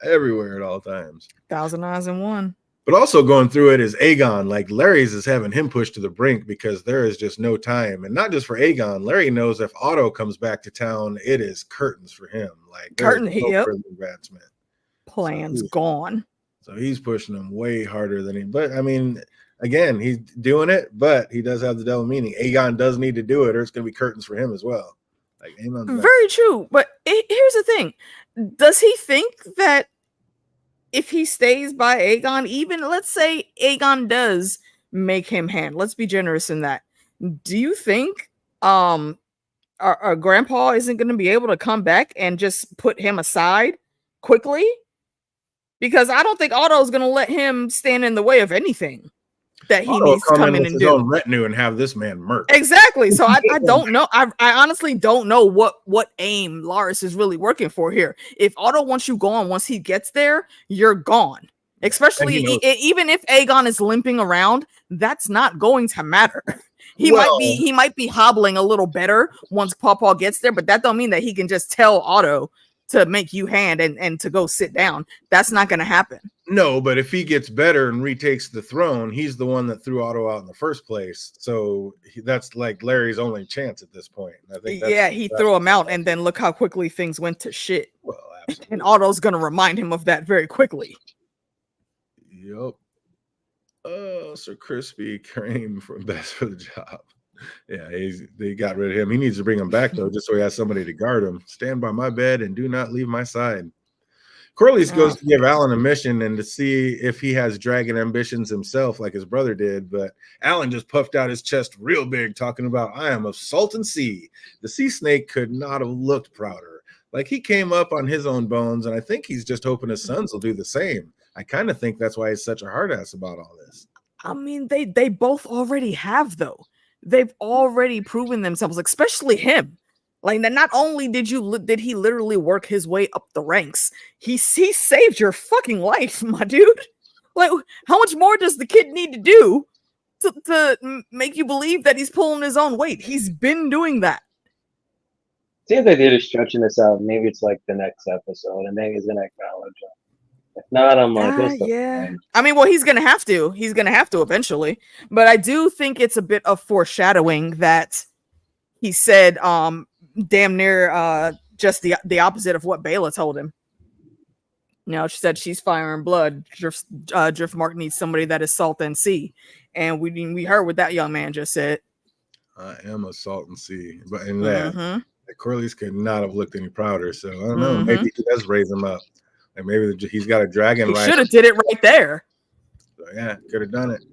Everywhere at all times. 1,000 eyes in one. But also going through it is Aegon. Like, Larry's is having him pushed to the brink because there is just no time. And not just for Aegon. Larry knows if Otto comes back to town, it is curtains for him. Like, curtain, no advancement. Plan's gone. So he's pushing him way harder than he. But I mean, again, he's doing it, but he does have the double meaning. Aegon does need to do it, or it's going to be curtains for him as well. Like, Aegon's very true. But here's the thing: does he think that if he stays by Aegon, even let's say Aegon does make him hand, let's be generous in that. Do you think our grandpa isn't going to be able to come back and just put him aside quickly? Because I don't think Otto's going to let him stand in the way of anything that he needs to come in and do. Own retinue and have this man murked. Exactly. So I don't know. I honestly don't know what aim Larys is really working for here. If Otto wants you gone, once he gets there, you're gone. Especially even if Aegon is limping around, that's not going to matter. He might be hobbling a little better once Pawpaw gets there, but that don't mean that he can just tell Otto to make you hand and to go sit down. That's not going to happen. No, but if he gets better and retakes the throne, he's the one that threw Otto out in the first place. So that's like Larry's only chance at this point. I think he threw him out, and then look how quickly things went to shit. Well, absolutely. And Otto's going to remind him of that very quickly. Yep. Sir Crispy came from best for the job. Yeah, they got rid of him. He needs to bring him back, though, just so he has somebody to guard him. Stand by my bed and do not leave my side. Corlys goes to give Alan a mission and to see if he has dragon ambitions himself like his brother did, but Alan just puffed out his chest real big, talking about, I am of Salton Sea. The sea snake could not have looked prouder. Like, he came up on his own bones, and I think he's just hoping his sons will do the same. I kind of think that's why he's such a hard ass about all this. I mean, they both already have, though. They've already proven themselves, especially him. Like, not only did he literally work his way up the ranks, he saved your fucking life, my dude. Like, how much more does the kid need to do to make you believe that he's pulling his own weight? He's been doing that. Seems like they're just stretching this out. Maybe it's like the next episode, and maybe he's gonna acknowledge it. If not, I'm like, yeah. I mean, well, he's gonna have to. He's gonna have to eventually. But I do think it's a bit of foreshadowing that he said, damn near, just the opposite of what Bela told him. You know, she said she's fire and blood. Driftmark needs somebody that is salt and sea, and we heard what that young man just said. I am a salt and sea, but in that, Corlys could not have looked any prouder. So I don't know. Maybe he does raise him up. And maybe he's got a dragon. He should have did it right there. So, yeah, could have done it.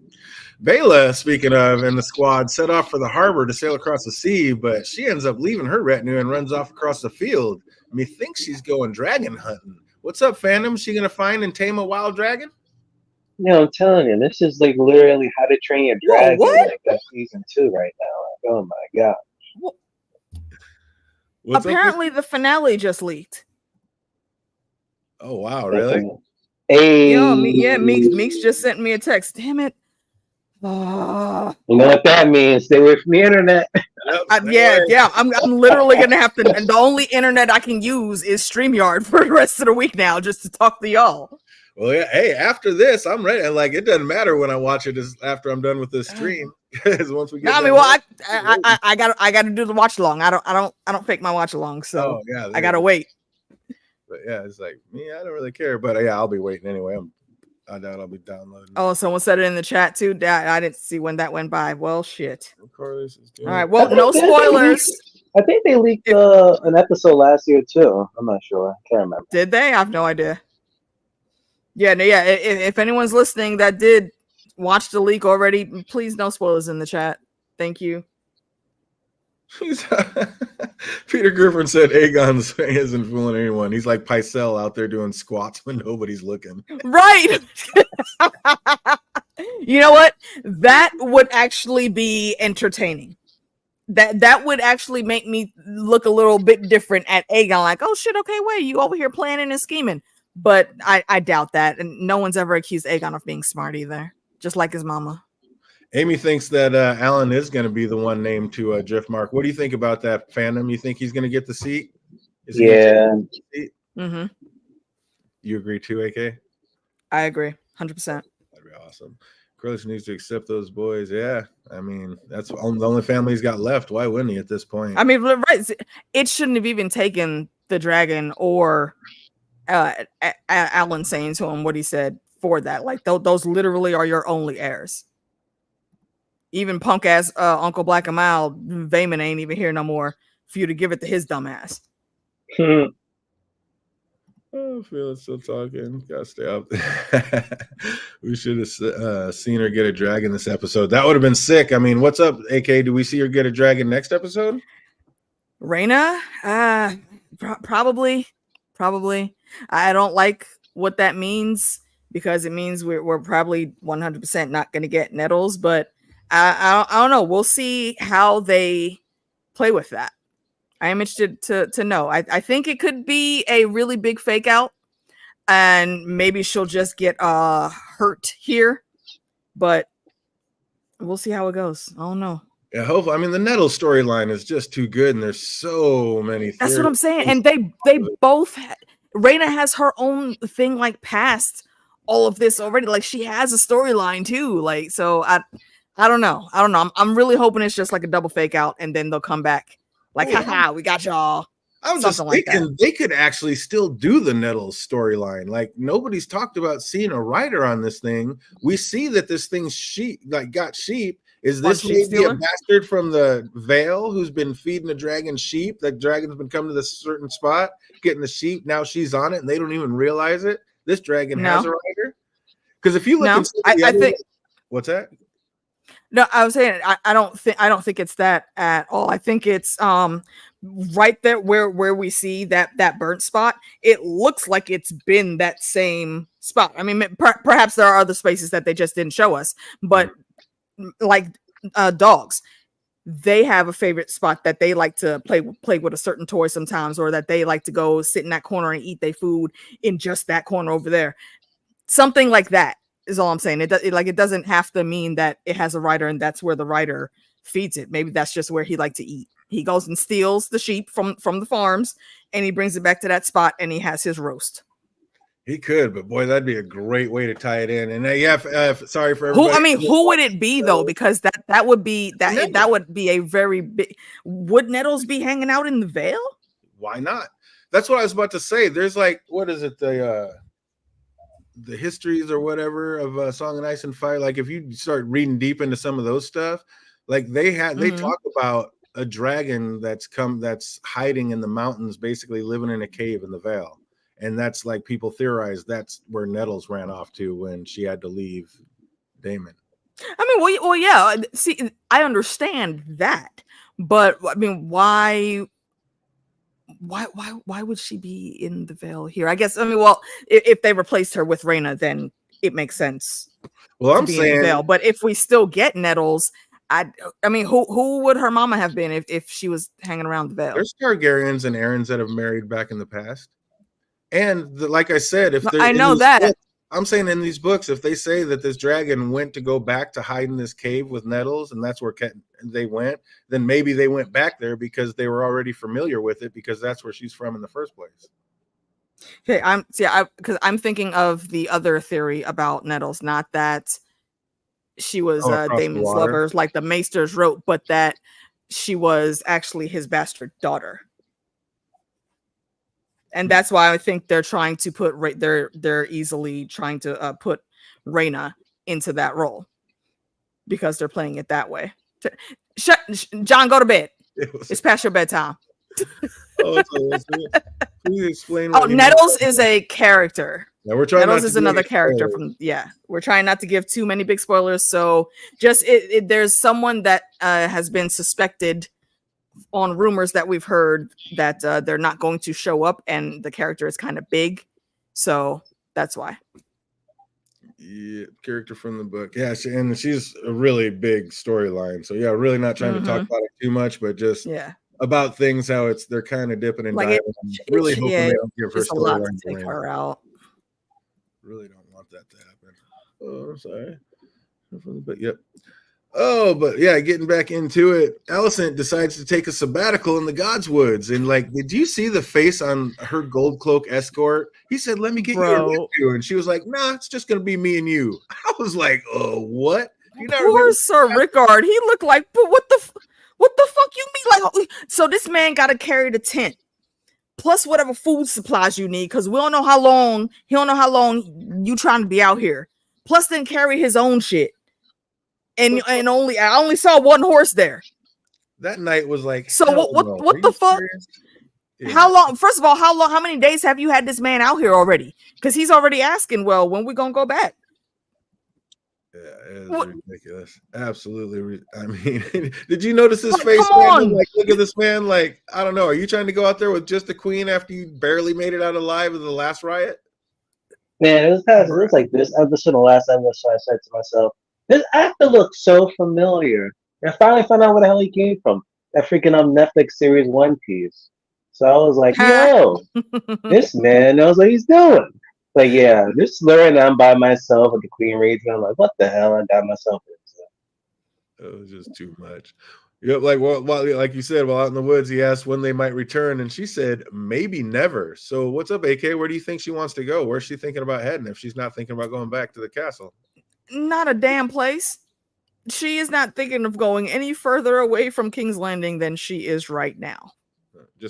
Bela, speaking of, and the squad set off for the harbor to sail across the sea, but she ends up leaving her retinue and runs off across the field. Methinks she's going dragon hunting. What's up, fandom? She gonna find and tame a wild dragon? No, I'm telling you, this is like literally How to Train Your Dragon. Like that's season 2 right now. Like, oh my god. Apparently, the finale just leaked. Oh wow, really? Hey, yeah, Meeks just sent me a text. Damn it. You know what that means? Stay away from the internet. Yeah. I'm literally gonna have to. And the only internet I can use is StreamYard for the rest of the week now, just to talk to y'all. Well, yeah. Hey, after this, I'm ready. Like, it doesn't matter when I watch it. After I'm done with this stream, because once we get. I got to do the watch along. I don't fake my watch along, so I gotta wait. But yeah, it's like me. I don't really care, but yeah, I'll be waiting anyway. I doubt I'll be downloading. Oh, someone said it in the chat too. I didn't see when that went by. Well, shit. Of course. All right. Well, no spoilers. I think they leaked an episode last year too. I'm not sure. I can't remember. Did they? I have no idea. Yeah, no, yeah. If anyone's listening that did watch the leak already, please no spoilers in the chat. Thank you. Peter Griffin said Aegon isn't fooling anyone. He's like Pycelle out there doing squats when nobody's looking. Right. You know what? That would actually be entertaining. That would actually make me look a little bit different at Aegon. Like, oh shit, okay, wait, you over here planning and scheming. But I doubt that. And no one's ever accused Aegon of being smart either. Just like his mama. Amy thinks that Alan is going to be the one named to Driftmark. What do you think about that, fandom? You think he's going to get the seat? Yeah. Mm-hmm. You agree too, AK? I agree, 100%. That'd be awesome. Krillich needs to accept those boys. Yeah, I mean that's the only family he's got left. Why wouldn't he at this point? I mean, right? It shouldn't have even taken the dragon or Alan saying to him what he said for that. Like those literally are your only heirs. Even punk ass Uncle Black and Mild Vayman ain't even here no more for you to give it to his dumb ass. Oh, Felix still talking. Gotta stay up. We should have seen her get a dragon this episode. That would have been sick. I mean, what's up, AK? Do we see her get a dragon next episode? Rhaena? Probably. I don't like what that means because it means we're probably 100% not going to get Nettles, but I don't know. We'll see how they play with that. I am interested to know. I think it could be a really big fake out, and maybe she'll just get hurt here, but we'll see how it goes. I don't know. Yeah, hopefully. I mean, the Nettles storyline is just too good, and there's so many. That's what I'm saying. And they both. Rhaena has her own thing, like past all of this already. Like she has a storyline too. Like so, I don't know. I'm really hoping it's just like a double fake out, and then they'll come back. Like, haha, we got y'all. I was just thinking like they could actually still do the Nettles storyline. Like nobody's talked about seeing a writer on this thing. We see that this thing's got sheep. Is this maybe a bastard from the Vale who's been feeding the dragon sheep? That dragon's been coming to this certain spot, getting the sheep. Now she's on it, and they don't even realize it. This dragon has a writer. Because if you look, I think what's that? No, I was saying I don't think it's that at all. I think it's right there where we see that burnt spot. It looks like it's been that same spot. I mean, perhaps there are other spaces that they just didn't show us, but like dogs, they have a favorite spot that they like to play with a certain toy sometimes, or that they like to go sit in that corner and eat their food in just that corner over there. Something like that is all I'm saying. It doesn't have to mean that it has a rider and that's where the rider feeds it. Maybe that's just where he likes to eat. He goes and steals the sheep from the farms and he brings it back to that spot and he has his roast. He could, but boy, that'd be a great way to tie it in. And sorry for everybody. Who would it be though? Because that would be that would be a very big. Would Nettles be hanging out in the Vale? Why not? That's what I was about to say. There's like, what is it? The histories or whatever of Song of Ice and Fire. Like if you start reading deep into some of those stuff, like they talk about a dragon that's hiding in the mountains, basically living in a cave in the Vale. And that's like people theorize that's where Nettles ran off to when she had to leave Daemon. I mean, well, yeah. See, I understand that, but I mean, why would she be in the Vale here? I guess. I mean, well, if they replaced her with Rhaena, then it makes sense. Well, I'm saying, in the Vale. But if we still get Nettles, I mean, who would her mama have been if she was hanging around the Vale? There's Targaryens and Aarons that have married back in the past. And like I said, I'm saying in these books, if they say that this dragon went to go back to hide in this cave with Nettles, and that's where they went, then maybe they went back there because they were already familiar with it because that's where she's from in the first place. Okay, because I'm thinking of the other theory about Nettles, not that she was Daemon's lover, like the Maesters wrote, but that she was actually his bastard daughter. And that's why I think they're trying to put they're easily trying to put Rhaena into that role because they're playing it that way. John, go to bed. It's past your bedtime. Please explain. Oh, Nettles is a character. Yeah, we're trying. Nettles is another character from. Yeah, we're trying not to give too many big spoilers. So just there's someone that has been suspected on rumors that we've heard that they're not going to show up, and the character is kind of big, so that's why. Yeah, character from the book. Yeah, and she's a really big storyline. So yeah, really not trying to talk about it too much, but just about things how they're kind of dipping and diving. Really hoping they don't give her storyline to take her out. Really don't want that to happen. Oh, I'm sorry. But yep. Oh, but yeah, getting back into it, Alicent decides to take a sabbatical in the Godswoods. And like, did you see the face on her gold cloak escort? He said, "Let me get you," and she was like, "Nah, it's just gonna be me and you." I was like, "Oh, what?" Poor Sir Rickard. He looked like, but what the fuck you mean? Like, so this man got to carry the tent plus whatever food supplies you need, because we don't know how long. He don't know how long you trying to be out here. Plus, then carry his own shit. And I only saw one horse there. That night was like, so what the fuck? Yeah. How long? First of all, how many days have you had this man out here already? Because he's already asking, well, when we gonna go back? Yeah, it was ridiculous. Absolutely. I mean, did you notice his face? Man? Like, look at this man. Like, I don't know. Are you trying to go out there with just the queen after you barely made it out alive of the last riot? Man, it was like this episode, the last episode. I said to myself, this actor looks so familiar. And I finally found out where the hell he came from. That freaking Netflix series One Piece. So I was like, yo, this man knows what he's doing. Like, yeah, just learning I'm by myself with the Queen reads. I'm like, what the hell I got myself into? It was just too much. Yep, like like you said, while out in the woods, he asked when they might return, and she said maybe never. So what's up, AK? Where do you think she wants to go? Where's she thinking about heading if she's not thinking about going back to the castle? Not a damn place. She is not thinking of going any further away from King's Landing than she is right now.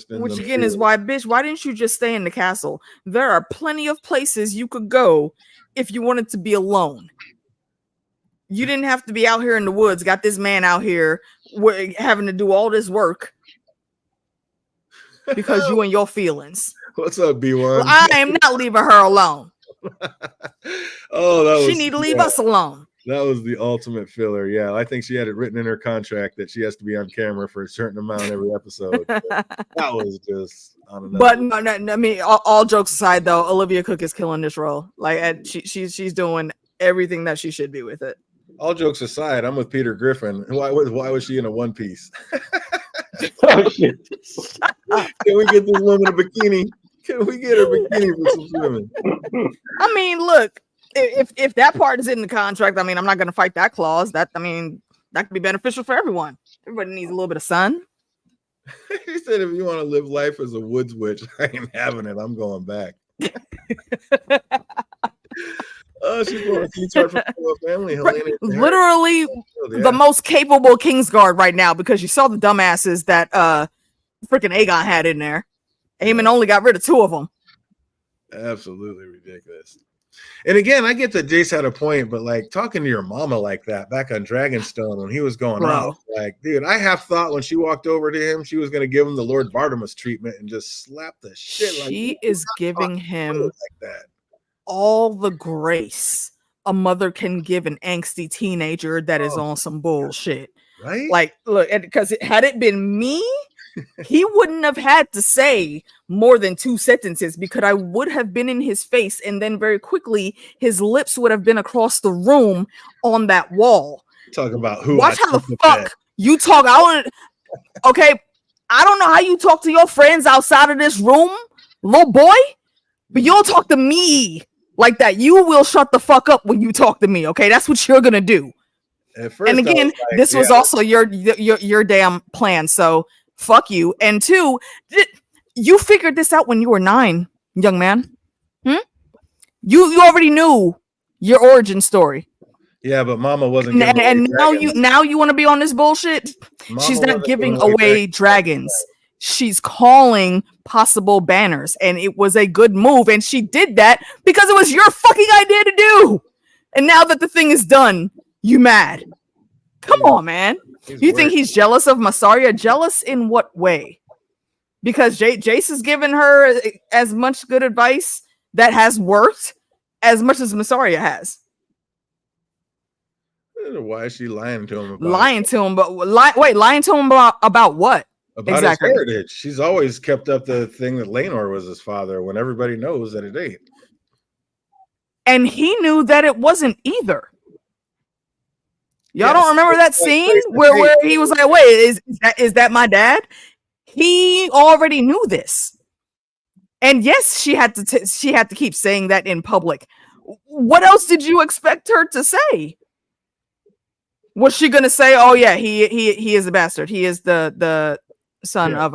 Which again is why, bitch, why didn't you just stay in the castle? There are plenty of places you could go if you wanted to be alone. You didn't have to be out here in the woods. Got this man out here having to do all this work because you and your feelings. What's up, B1? Well, I am not leaving her alone. She need to leave us alone. That was the ultimate filler. Yeah, I think she had it written in her contract that she has to be on camera for a certain amount every episode. That was just, I don't know. But no, I mean, all jokes aside, though, Olivia Cooke is killing this role. Like, she's doing everything that she should be with it. All jokes aside, I'm with Peter Griffin. Why was she in a one piece? Oh shit! Can we get this woman a bikini? Can we get her bikini for some swimming? I mean, look. If that part is in the contract, I mean, I'm not going to fight that clause. That could be beneficial for everyone. Everybody needs a little bit of sun. He said, if you want to live life as a woods witch, I ain't having it. I'm going back. She's going to teach her from family. Literally the most capable Kingsguard right now, because you saw the dumbasses that freaking Aegon had in there. Aemon only got rid of 2 of them. Absolutely ridiculous. And again, I get that Jace had a point, but like talking to your mama like that back on Dragonstone when he was going off, like, dude, I half thought when she walked over to him, she was going to give him the Lord Vardamus treatment and just slap the shit. She is giving him like that. All the grace a mother can give an angsty teenager that is on some bullshit. Right? Like, look, because had it been me, he wouldn't have had to say more than 2 sentences, because I would have been in his face, and then very quickly his lips would have been across the room on that wall. Talk about who. Watch how the fuck you talk. Okay, I don't know how you talk to your friends outside of this room, little boy, but you'll talk to me like that. You will shut the fuck up when you talk to me. Okay, that's what you're gonna do. And again, this was also your damn plan. So. Fuck you. And 2, you figured this out when you were 9, young man. You already knew your origin story. Yeah, but Mama wasn't. And now you want to be on this bullshit. She's not giving away dragons. She's calling possible banners, and it was a good move. And she did that because it was your fucking idea to do. And now that the thing is done, you mad? Come on, man. You think he's jealous of Mysaria? Jealous in what way? Because Jace has given her as much good advice that has worked as much as Mysaria has. Why is she lying to him about lying to him about what? About exactly his heritage. She's always kept up the thing that Laenor was his father when everybody knows that it ain't. And he knew that it wasn't either. Y'all don't remember that scene where he was like, wait, is that my dad? He already knew this. And yes, she had to keep saying that in public. What else did you expect her to say? Was she gonna say, "Oh yeah, he is a bastard. He is the son of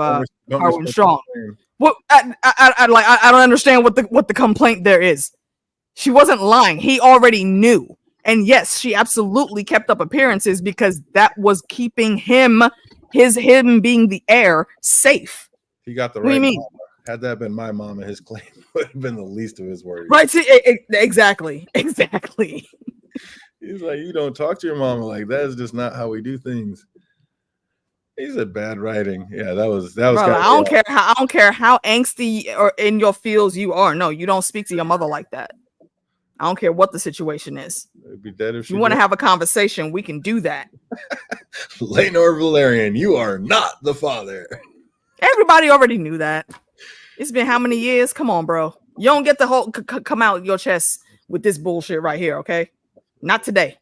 Harwin Strong"? What I don't understand what the complaint there is. She wasn't lying. He already knew, and yes, she absolutely kept up appearances because that was keeping him being the heir safe. He got the right. What do you mean? Had that been my mama, his claim would have been the least of his worries. Right? Exactly. He's like, you don't talk to your mama like that. Is just not how we do things. He said bad writing. Yeah, that was. Bro, I don't care how angsty or in your feels you are. No, you don't speak to your mother like that. I don't care what the situation is. It'd be dead if you want to have a conversation. We can do that. Laenor Velaryon, you are not the father. Everybody already knew that. It's been how many years? Come on, bro. You don't get the whole come out your chest with this bullshit right here, okay? Not today.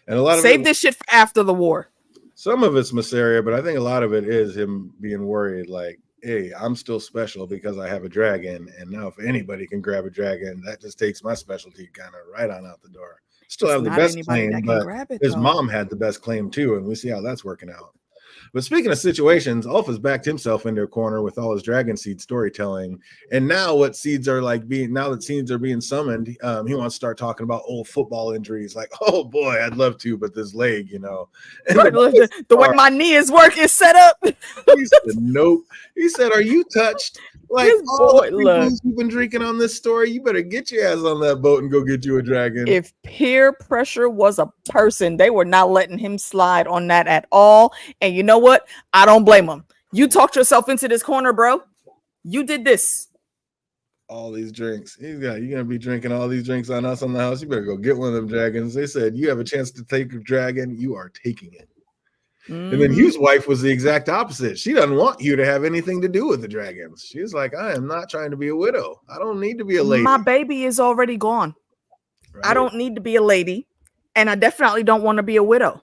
And a lot of save this shit for after the war. Some of it's Mysaria, but I think a lot of it is him being worried, like, hey, I'm still special because I have a dragon, and now if anybody can grab a dragon, that just takes my specialty kind of right on out the door. Still have the best claim, but his mom had the best claim too, and we see how that's working out. But speaking of situations, Ulfa's backed himself into a corner with all his dragon seed storytelling. And now now that seeds are being summoned, he wants to start talking about old football injuries. Like, oh boy, I'd love to, but this leg, And the way my knee is set up. He said, nope. He said, are you touched? Like, all the booze you've been drinking on this story, you better get your ass on that boat and go get you a dragon. If peer pressure was a person, they were not letting him slide on that at all. And you know what? I don't blame him. You talked yourself into this corner, bro. You did this. All these drinks. You're going to be drinking all these drinks on us on the house. You better go get one of them dragons. They said, you have a chance to take a dragon. You are taking it. And then Hugh's wife was the exact opposite. She doesn't want Hugh to have anything to do with the dragons. She's like, I am not trying to be a widow. I don't need to be a lady. My baby is already gone. Right. I don't need to be a lady. And I definitely don't want to be a widow.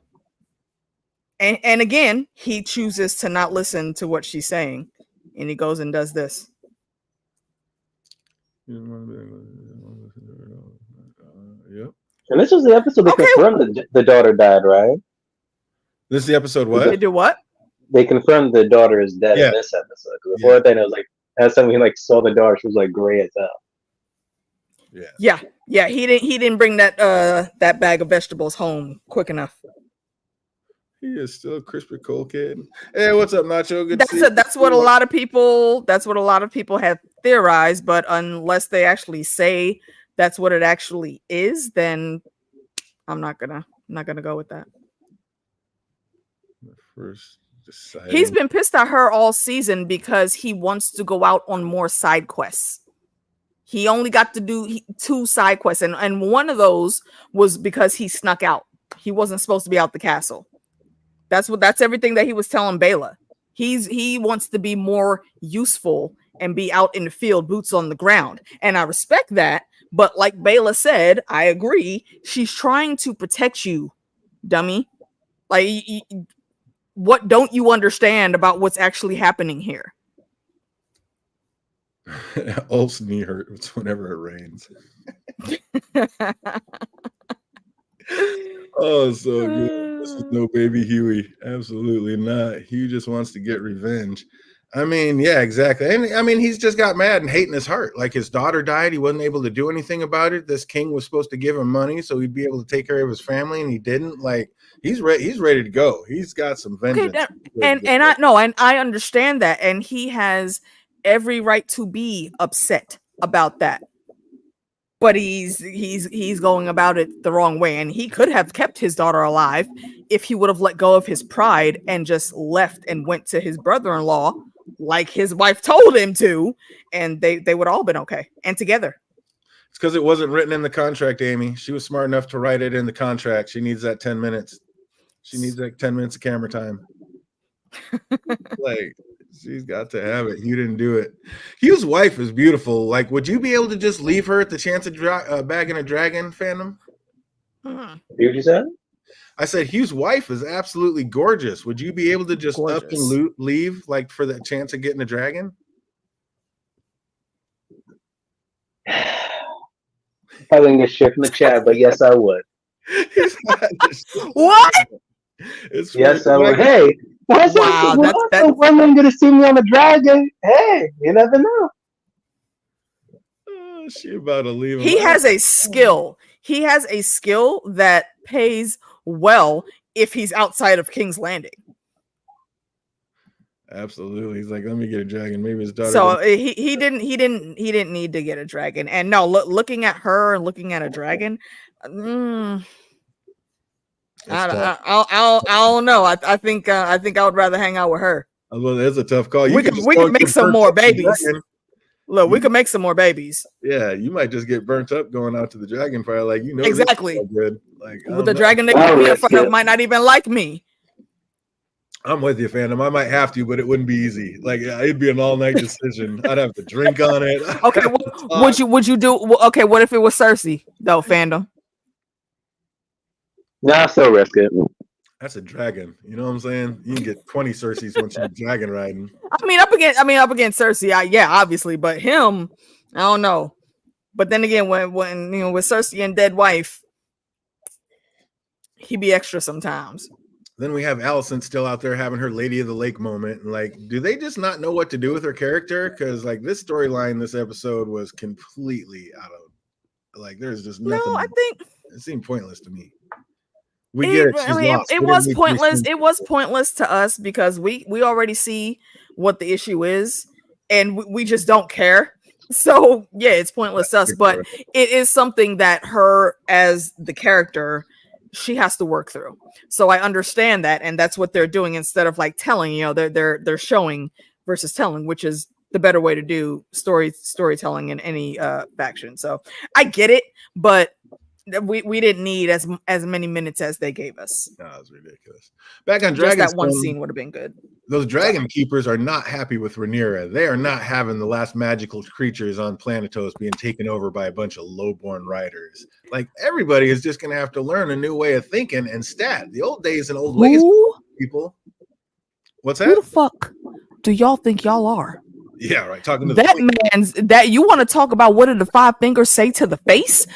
And again, he chooses to not listen to what she's saying. And he goes and does this. Yep. And this was the episode they confirmed the daughter died, right? This is the episode what? They do what? They confirmed the daughter is dead in this episode. Before then, it was like, last time we saw the daughter, she was like gray as hell. Yeah. He didn't bring that bag of vegetables home quick enough. He is still a crispy cold kid. Hey, what's up, Nacho? Good. That's what a lot of people have theorized, but unless they actually say that's what it actually is, then I'm not gonna go with that. He's been pissed at her all season because he wants to go out on more side quests. He only got to do 2 side quests, and one of those was because he snuck out. He wasn't supposed to be out the castle. That's everything that he was telling Bela. He wants to be more useful and be out in the field, boots on the ground. And I respect that. But like Bela said, I agree. She's trying to protect you, dummy. Like, what don't you understand about what's actually happening here? Ulf's knee hurts whenever it rains. Oh, so good. This is no baby Huey. Absolutely not. Hugh just wants to get revenge. I mean, yeah, exactly. And I mean, he's just got mad and hate in his heart. Like, his daughter died. He wasn't able to do anything about it. This king was supposed to give him money so he'd be able to take care of his family, and he didn't. Like, he's ready to go. He's got some vengeance. Okay, I understand that. And he has every right to be upset about that. but he's going about it the wrong way, and he could have kept his daughter alive if he would have let go of his pride and just left and went to his brother-in-law like his wife told him to, and they would all been okay and together. It's because it wasn't written in the contract, Amy. She was smart enough to write it in the contract. She needs that 10 minutes. She needs like 10 minutes of camera time. Like, she's got to have it. You didn't do it. Hugh's wife is beautiful. Like, would you be able to just leave her at the chance of bagging a dragon, fandom? What you said? I said Hugh's wife is absolutely gorgeous. Would you be able to just up and leave, like, for the chance of getting a dragon? I didn't get shit from the chat, but yes, I would. What? Yes, I would. Hey, what's the woman gonna see me on the dragon? Hey, you never know. She about to leave him. He has a skill. He has a skill that pays well if he's outside of King's Landing. Absolutely. He's like, let me get a dragon. Maybe his daughter. So he didn't need to get a dragon. And no, looking at her and looking at a dragon, I don't know. I think I would rather hang out with her. Well, that's a tough call. We can make some more babies. Look, we could make some more babies. Yeah, you might just get burnt up going out to the dragon fire, like, you know. Exactly. Good. Like, with the dragon that could be in front of might not even like me. I'm with you, fandom. I might have to, but it wouldn't be easy. Like, it'd be an all-night decision. I'd have to drink on it. Okay, would you do? Okay, what if it was Cersei though, fandom? Nah, still risk it. That's a dragon. You know what I'm saying? You can get 20 Cerseis once you're dragon riding. I mean, up against Cersei, yeah, obviously, but him, I don't know. But then again, when with Cersei and dead wife, he be extra sometimes. Then we have Alicent still out there having her Lady of the Lake moment. And like, do they just not know what to do with her character? Because like this storyline, this episode was completely out of, like, there's just nothing. No, I think it seemed pointless to me. We get it. It was pointless. It was pointless to us because we already see what the issue is, and we just don't care. So yeah, it's pointless to us. But it is something that her as the character, she has to work through. So I understand that, and that's what they're doing instead of like telling. You know, they're showing versus telling, which is the better way to do storytelling in any faction. So I get it, but we didn't need as many minutes as they gave us. No, it was ridiculous. Back on Dragon, that one scene would have been good. Those dragon keepers are not happy with Rhaenyra. They are not having the last magical creatures on Planetos being taken over by a bunch of lowborn riders. Like, everybody is just going to have to learn a new way of thinking and stat. The old days and old ways, people. What's that? Who the fuck do y'all think y'all are? Yeah, right. Talking to that man's that you want to talk about. What did the five fingers say to the face?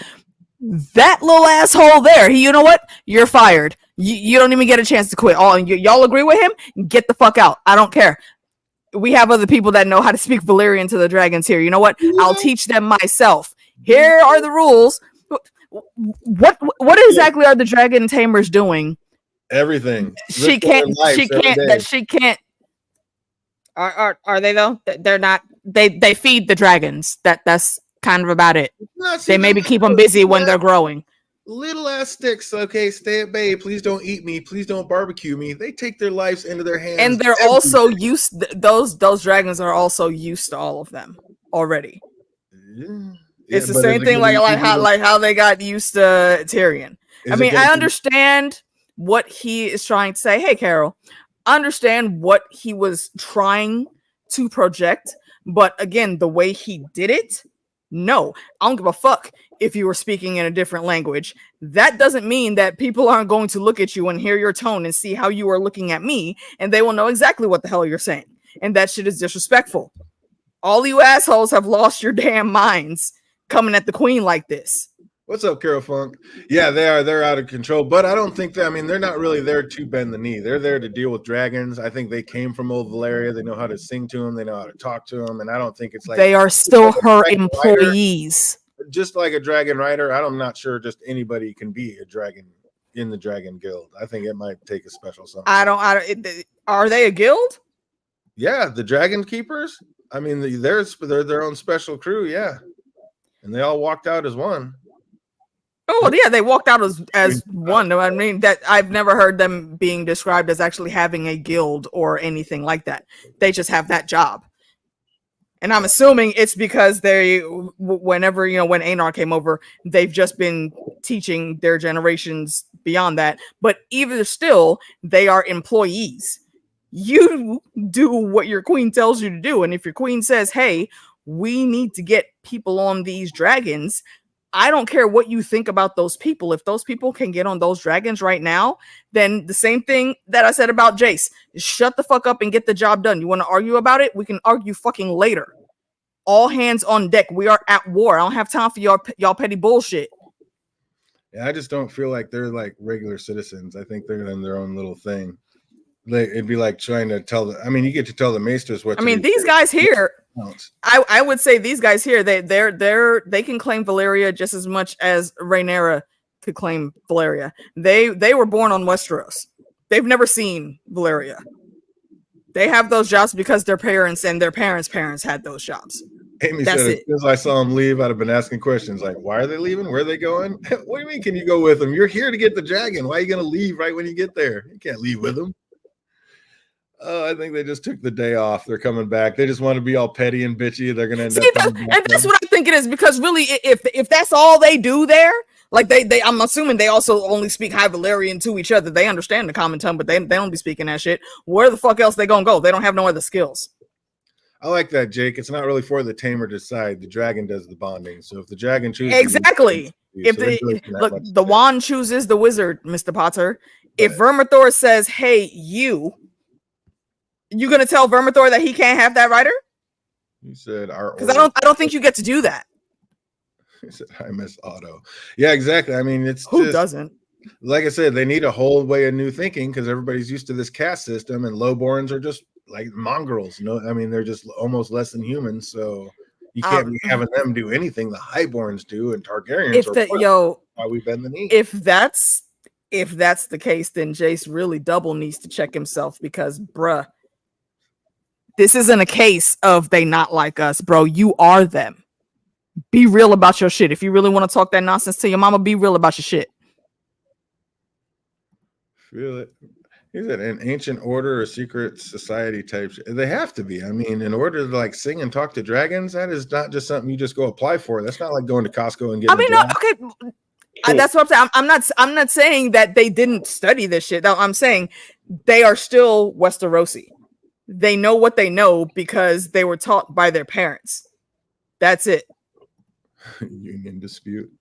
That little asshole there. You know what? You're fired. You don't even get a chance to quit. Y'all agree with him? Get the fuck out. I don't care. We have other people that know how to speak Valyrian to the dragons here. You know what? I'll teach them myself. Here are the rules. What exactly are the dragon tamers doing? Everything. She can't. Are they though? They're not. They feed the dragons. That's kind of about it. They maybe keep them busy when they're growing. Little ass sticks. Okay, stay at bay. Please don't eat me. Please don't barbecue me. They take their lives into their hands. And they're also used. Those dragons are also used to all of them already. Yeah, it's the same thing like how they got used to Tyrion. I mean, I understand what he is trying to say. Hey, Carol, I understand what he was trying to project, but again, the way he did it. No, I don't give a fuck if you were speaking in a different language. That doesn't mean that people aren't going to look at you and hear your tone and see how you are looking at me, and they will know exactly what the hell you're saying. And that shit is disrespectful. All you assholes have lost your damn minds coming at the queen like this. What's up, Carol Funk? Yeah, they are. They're out of control, but I don't think that. I mean, they're not really there to bend the knee. They're there to deal with dragons. I think they came from old Valeria. They know how to sing to them. They know how to talk to them, and I don't think it's like they are still her employees. Rider. Just like a dragon rider, I'm not sure just anybody can be a dragon in the Dragon Guild. I think it might take a special something. Are they a guild? Yeah, the Dragon Keepers. I mean, they're their own special crew. Yeah. And they all walked out as one. Oh well, yeah, they walked out as one. I mean, that I've never heard them being described as actually having a guild or anything like that. They just have that job. And I'm assuming it's because they, whenever, when Anar came over, they've just been teaching their generations beyond that. But even still, they are employees. You do what your queen tells you to do. And if your queen says, hey, we need to get people on these dragons, I don't care what you think about those people. If those people can get on those dragons right now, then the same thing that I said about Jace, shut the fuck up and get the job done. You want to argue about it? We can argue fucking later. All hands on deck. We are at war. I don't have time for y'all petty bullshit. Yeah, I just don't feel like they're like regular citizens. I think they're in their own little thing. It'd be like trying to tell you get to tell the maesters what. I mean, these guys here. I would say these guys here, they can claim Valeria just as much as Rhaenyra could claim Valeria. They were born on Westeros. They've never seen Valeria. They have those jobs because their parents and their parents' parents had those jobs. Amy said, as I saw them leave, I'd have been asking questions like, why are they leaving? Where are they going? What do you mean, can you go with them? You're here to get the dragon. Why are you going to leave right when you get there? You can't leave with them. I think they just took the day off. They're coming back. They just want to be all petty and bitchy. They're going to end up. And that's what I think it is, because really, if that's all they do there, like I'm assuming they also only speak High Valyrian to each other. They understand the common tongue, but they don't be speaking that shit. Where the fuck else they gonna go? They don't have no other skills. I like that, Jake. It's not really for the tamer to decide. The dragon does the bonding. So if the dragon chooses, exactly. If the wand chooses the wizard, Mr. Potter. If Vermithor says, "Hey, you gonna tell Vermithor that he can't have that rider?" He said, "Because I don't think you get to do that." He said, "I miss Otto." Yeah, exactly. I mean, it's who doesn't. Like I said, they need a whole way of new thinking because everybody's used to this caste system, and lowborns are just like mongrels. I mean, they're just almost less than humans. So you can't be having them do anything the highborns do, and Targaryens why we bend the knee. If that's the case, then Jace really double needs to check himself, because bruh, this isn't a case of they not like us, bro. You are them. Be real about your shit. If you really want to talk that nonsense to your mama, be real about your shit. Feel it. Is it an ancient order or secret society type? They have to be. I mean, in order to like sing and talk to dragons, that is not just something you just go apply for. That's not like going to Costco and getting. That's what I'm saying. I'm not saying that they didn't study this shit. I'm saying they are still Westerosi. They know what they know because they were taught by their parents. That's it. Union dispute.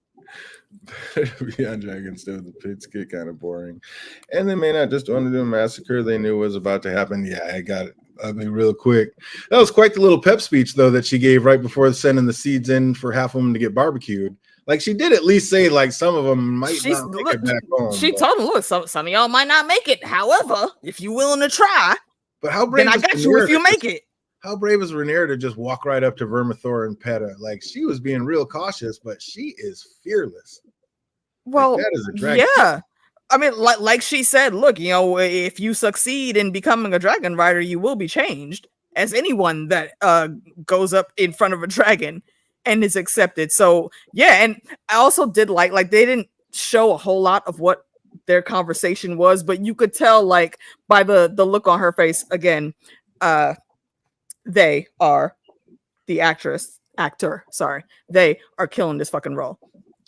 Beyond Dragons, though, the pits get kind of boring, and they may not just want to do a massacre they knew was about to happen. Yeah, I got it ugly real quick. That was quite the little pep speech, though, that she gave right before sending the seeds in for half of them to get barbecued. Like, she did at least say, like, some of them might not make it back home. She told them, look, some of y'all might not make it. However, if you're willing to try, but how brave then I got you if you make it. How brave is Rhaenyra to just walk right up to Vermithor and pet her? Like, she was being real cautious, but she is fearless. Well, like, that is a dragon. Yeah. I mean, like she said, look, if you succeed in becoming a dragon rider, you will be changed, as anyone that goes up in front of a dragon and is accepted. So, yeah, and I also did like they didn't show a whole lot of what their conversation was, but you could tell, like, by the look on her face, again, they are the actor, they are killing this fucking role.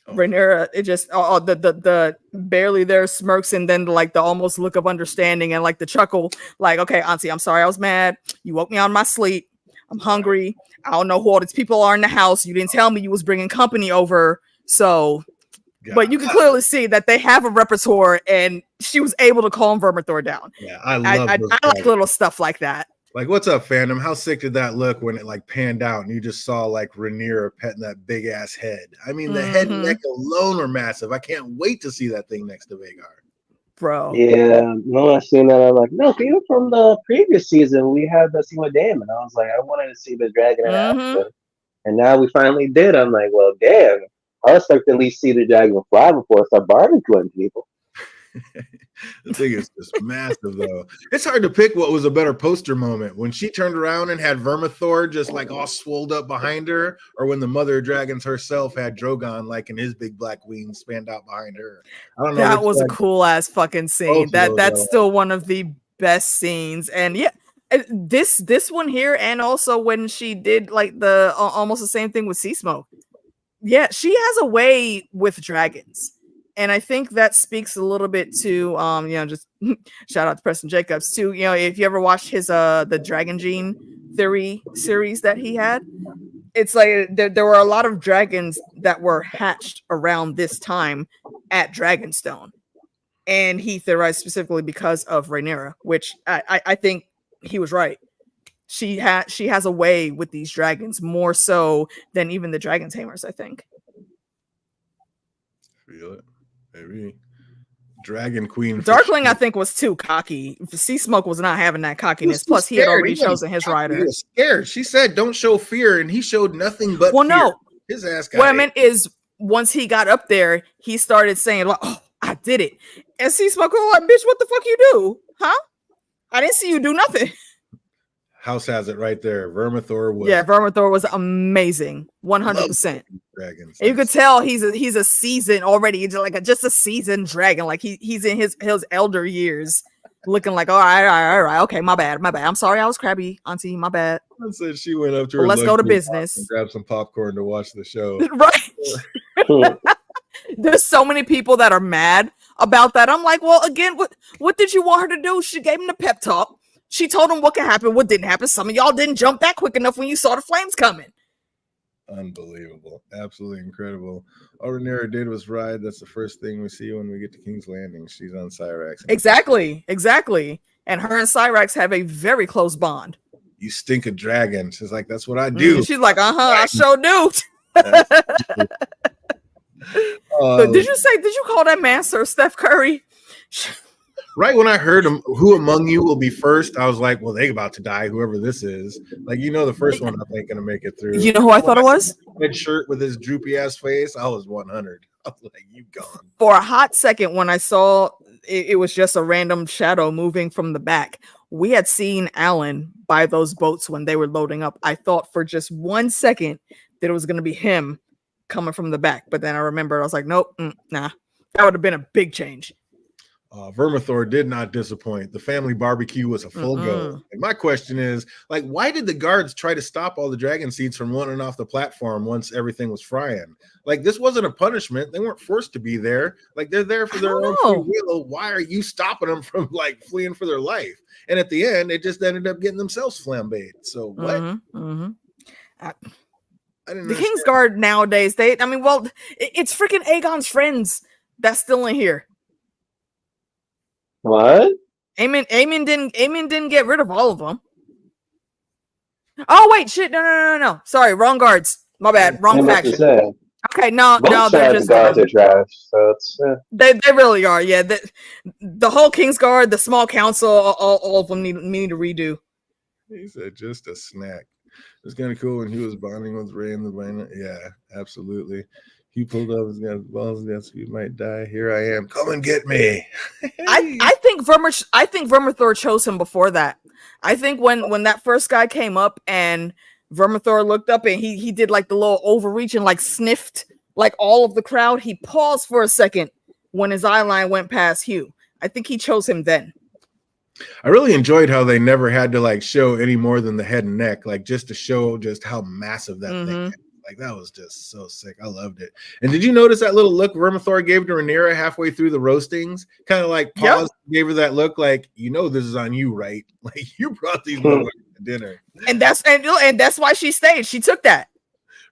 Rhaenyra, it just the barely there smirks, and then like the almost look of understanding and like the chuckle, like, okay, auntie, I'm sorry I was mad. You woke me out of my sleep. I'm hungry. I don't know who all these people are in the house. You didn't tell me you was bringing company over. So, but you can clearly see that they have a repertoire, and she was able to calm Vermithor down. Yeah, I like little stuff like that. Like, what's up, fandom? How sick did that look when it like panned out and you just saw like Rhaenyra petting that big ass head? I mean, the head and neck alone are massive. I can't wait to see that thing next to Vhagar. Bro. Yeah, no, I seen that. I'm like, no, even from the previous season, we had the scene with Daemon. I was like, I wanted to see the dragon in Africa. And now we finally did. I'm like, well, damn. I was expecting to at least see the dragon fly before I start barbecuing people. The thing is just massive, though. It's hard to pick what was a better poster moment, when she turned around and had Vermithor just like all swolled up behind her, or when the mother of dragons herself had Drogon like in his big black wings spanned out behind her. I don't know. That was a cool ass fucking scene. That's still one of the best scenes. And yeah, this one here, and also when she did like the almost the same thing with Sea Smoke. Yeah, she has a way with dragons. And I think that speaks a little bit to just shout out to Preston Jacobs too. You know, if you ever watched his the Dragon Gene theory series that he had, it's like there were a lot of dragons that were hatched around this time at Dragonstone. And he theorized specifically because of Rhaenyra, which I think he was right. She has a way with these dragons, more so than even the dragon tamers, I think. Feel it. Maybe Dragon Queen Darkling, I think, was too cocky. Sea Smoke was not having that cockiness. Plus, he had already chosen his rider. He was scared. She said, "Don't show fear," and he showed nothing but fear. No, his ass got. What I meant is, once he got up there, he started saying, "Like, oh, I did it," and Sea Smoke was like, "Bitch, what the fuck you do? Huh? I didn't see you do nothing." House has it right there. Vermithor was amazing, 100%. Dragons. You could tell he's a seasoned already, just a seasoned dragon. Like he's in his elder years, looking like all right, okay, my bad. I'm sorry, I was crabby, Auntie. My bad. I said she went up to her. Let's go to business and grab some popcorn to watch the show. Right. There's so many people that are mad about that. I'm like, well, again, what did you want her to do? She gave him the pep talk. She told him what could happen, what didn't happen. Some of y'all didn't jump that quick enough when you saw the flames coming. Unbelievable. Absolutely incredible. All Rhaenyra did was ride. That's the first thing we see when we get to King's Landing. She's on Cyrax. Exactly. And her and Cyrax have a very close bond. You stink of dragon. She's like, that's what I do. She's like, I sure do. Did you call that man Sir Steph Curry? Right when I heard him, who among you will be first, I was like, well, they about to die, whoever this is. Like, the first one I think gonna make it through. You know who I thought it was? Red shirt with his droopy ass face. I was 100. I was like, you gone. For a hot second, when I saw it was just a random shadow moving from the back. We had seen Alan by those boats when they were loading up. I thought for just 1 second that it was gonna be him coming from the back, but then I remembered. I was like, nope, nah, that would have been a big change. Vermithor did not disappoint. The family barbecue was a full go. And my question is, like, why did the guards try to stop all the dragon seeds from running off the platform once everything was frying? Like, this wasn't a punishment. They weren't forced to be there. Like, they're there for their own free will. Why are you stopping them from, like, fleeing for their life? And at the end, they just ended up getting themselves flambéed. So what? I didn't. The Kingsguard nowadays, it's freaking Aegon's friends that's still in here. What? Aemon didn't get rid of all of them. Oh wait, shit! No. Sorry, wrong guards. My bad. Wrong faction. Okay, no, they're just guards are trash. So it's they really are. Yeah, the whole Kingsguard, the small council, all of them need to redo. He said just a snack. It's kind of cool when he was bonding with Ray and the Bane. Yeah, absolutely. He pulled up, he's got balls, yes, we might die. Here I am. Come and get me. I think Vermithor chose him before that. I think when that first guy came up and Vermithor looked up and he did like the little overreach and like sniffed like all of the crowd, he paused for a second when his eye line went past Hugh. I think he chose him then. I really enjoyed how they never had to like show any more than the head and neck, like just to show just how massive that thing is. Like, that was just so sick. I loved it. And did you notice that little look Vermithor gave to Rhaenyra halfway through the roastings? Kind of like paused, gave her that look like, this is on you, right? Like, you brought these to dinner. And that's why she stayed. She took that.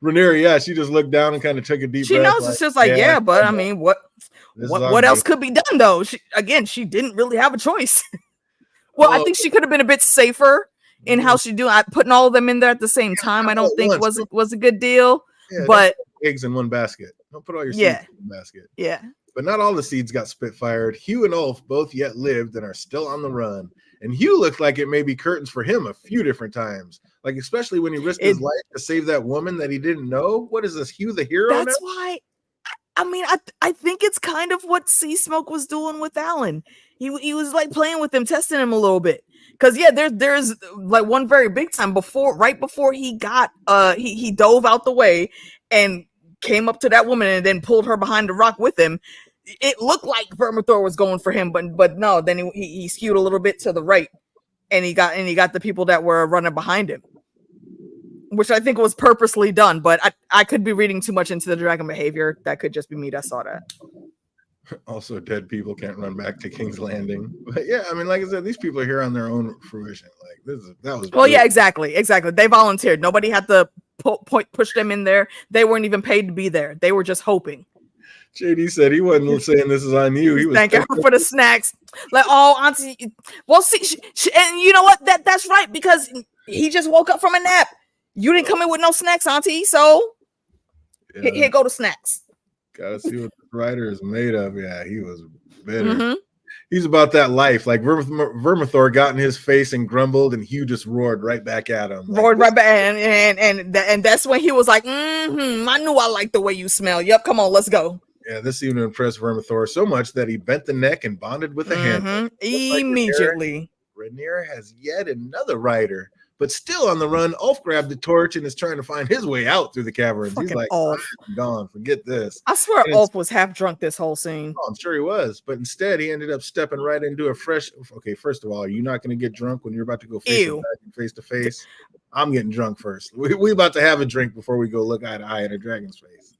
Rhaenyra, she just looked down and kind of took a deep breath. She knows it's just like, but I mean, what else could be done though? She didn't really have a choice. Well, I think she could have been a bit safer in how she do. Putting all of them in there at the same time, I don't think was a good deal. Yeah, but eggs in one basket. Don't put all your seeds in one basket. Yeah. But not all the seeds got spitfired. Hugh and Ulf both yet lived and are still on the run. And Hugh looked like it may be curtains for him a few different times. Like, especially when he risked his life to save that woman that he didn't know. What is this, Hugh the hero? That's why I mean, I think it's kind of what Sea Smoke was doing with Alan. He was like playing with him, testing him a little bit. Cause yeah, there's like one very big time right before he got he dove out the way and came up to that woman and then pulled her behind the rock with him. It looked like Vermithor was going for him, but no, then he skewed a little bit to the right, and he got the people that were running behind him, which I think was purposely done. But I could be reading too much into the dragon behavior. That could just be me that saw that. Also, dead people can't run back to King's Landing. But yeah, I mean, like I said, these people are here on their own fruition. Like that was. Well, yeah, exactly. They volunteered. Nobody had to push them in there. They weren't even paid to be there. They were just hoping. JD said he wasn't saying this is on you. He was thanking her for the snacks. Like, oh, Auntie. Well, see, and you know what? That's right, because he just woke up from a nap. You didn't come in with no snacks, Auntie. So here go the snacks. Gotta see what the writer is made of. Yeah, he was bitter. Mm-hmm. He's about that life. Like Vermithor got in his face and grumbled, and Hugh just roared right back at him. Roared right back, and that's when he was like, I knew I liked the way you smell. Yep, come on, let's go. Yeah, this seemed to impress Vermithor so much that he bent the neck and bonded with a hand. Immediately. Like Rhaenyra has yet another rider, but still on the run. Ulf grabbed the torch and is trying to find his way out through the caverns. He's like, I'm gone, forget this. I swear Ulf was half drunk this whole scene. Oh, I'm sure he was, but instead he ended up stepping right into a fresh. Okay, first of all, you're not going to get drunk when you're about to go face to face. I'm getting drunk first. We about to have a drink before we go look eye to eye at a dragon's face.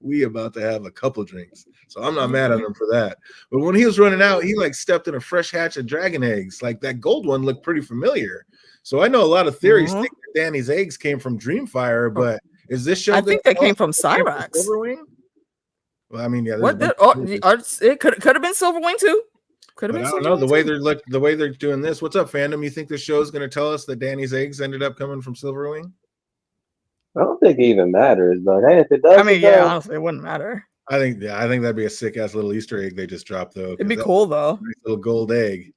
We about to have a couple drinks, so I'm not mad at him for that. But when he was running out, he like stepped in a fresh hatch of dragon eggs. Like that gold one looked pretty familiar. So I know a lot of theories think that Dany's eggs came from Dreamfire, but is this show? I think they came from Cyrax. Silverwing? Well, I mean, yeah. It could have been Silverwing too. Could have been. I don't know the way they're doing this. What's up, fandom? You think the show is going to tell us that Dany's eggs ended up coming from Silverwing? I don't think it even matters, but hey, if it does, I mean, honestly, it wouldn't matter. I think that'd be a sick ass little Easter egg they just dropped though. It'd be cool though. Nice little gold egg.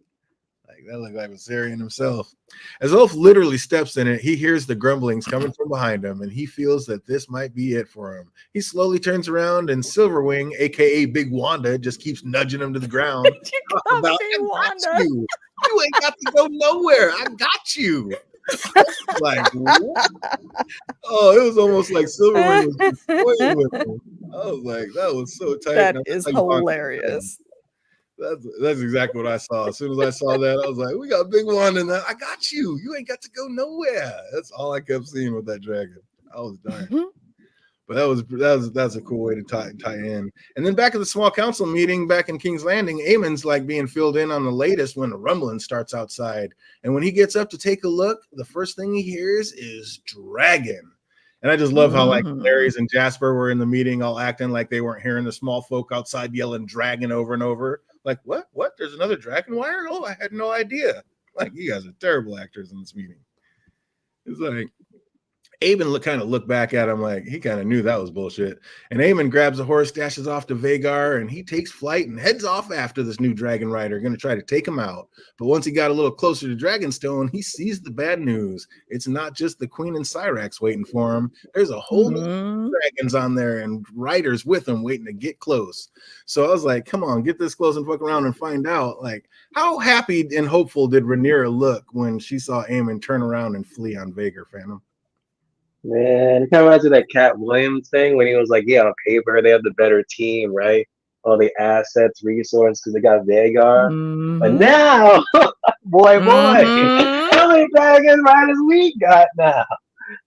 Like that looked like Viserion himself. As Ulf literally steps in it, he hears the grumblings coming from behind him, and he feels that this might be it for him. He slowly turns around, and Silverwing, aka Big Wanda, just keeps nudging him to the ground. You ain't got to go nowhere. I got you. Like, what? Oh, it was almost like Silverwing was just toying with him. I was like, that was so tight. That is hilarious. That's exactly what I saw. As soon as I saw that, I was like, we got Big One in that. I got you. You ain't got to go nowhere. That's all I kept seeing with that dragon. I was dying. Mm-hmm. But that's a cool way to tie in. And then back at the small council meeting back in King's Landing, Aemon's like being filled in on the latest when the rumbling starts outside. And when he gets up to take a look, the first thing he hears is dragon. And I just love how like Larry's and Jasper were in the meeting all acting like they weren't hearing the small folk outside yelling dragon over and over. Like, what? There's another dragon wire? Oh, I had no idea. Like, you guys are terrible actors in this meeting. It's like Aemon kind of looked back at him like he kind of knew that was bullshit. And Aemon grabs a horse, dashes off to Vhagar, and he takes flight and heads off after this new dragon rider, going to try to take him out. But once he got a little closer to Dragonstone, he sees the bad news. It's not just the Queen and Cyrax waiting for him. There's a whole new dragons on there and riders with him waiting to get close. So I was like, come on, get this close and fuck around and find out. Like, how happy and hopeful did Rhaenyra look when she saw Aemon turn around and flee on Vhagar, Phantom? Man, it kind of reminds me of that Cat Williams thing when he was like, yeah, on paper, they have the better team, right? All the assets, resources, because they got Vhagar. But now, boy, how many dragon riders we got now?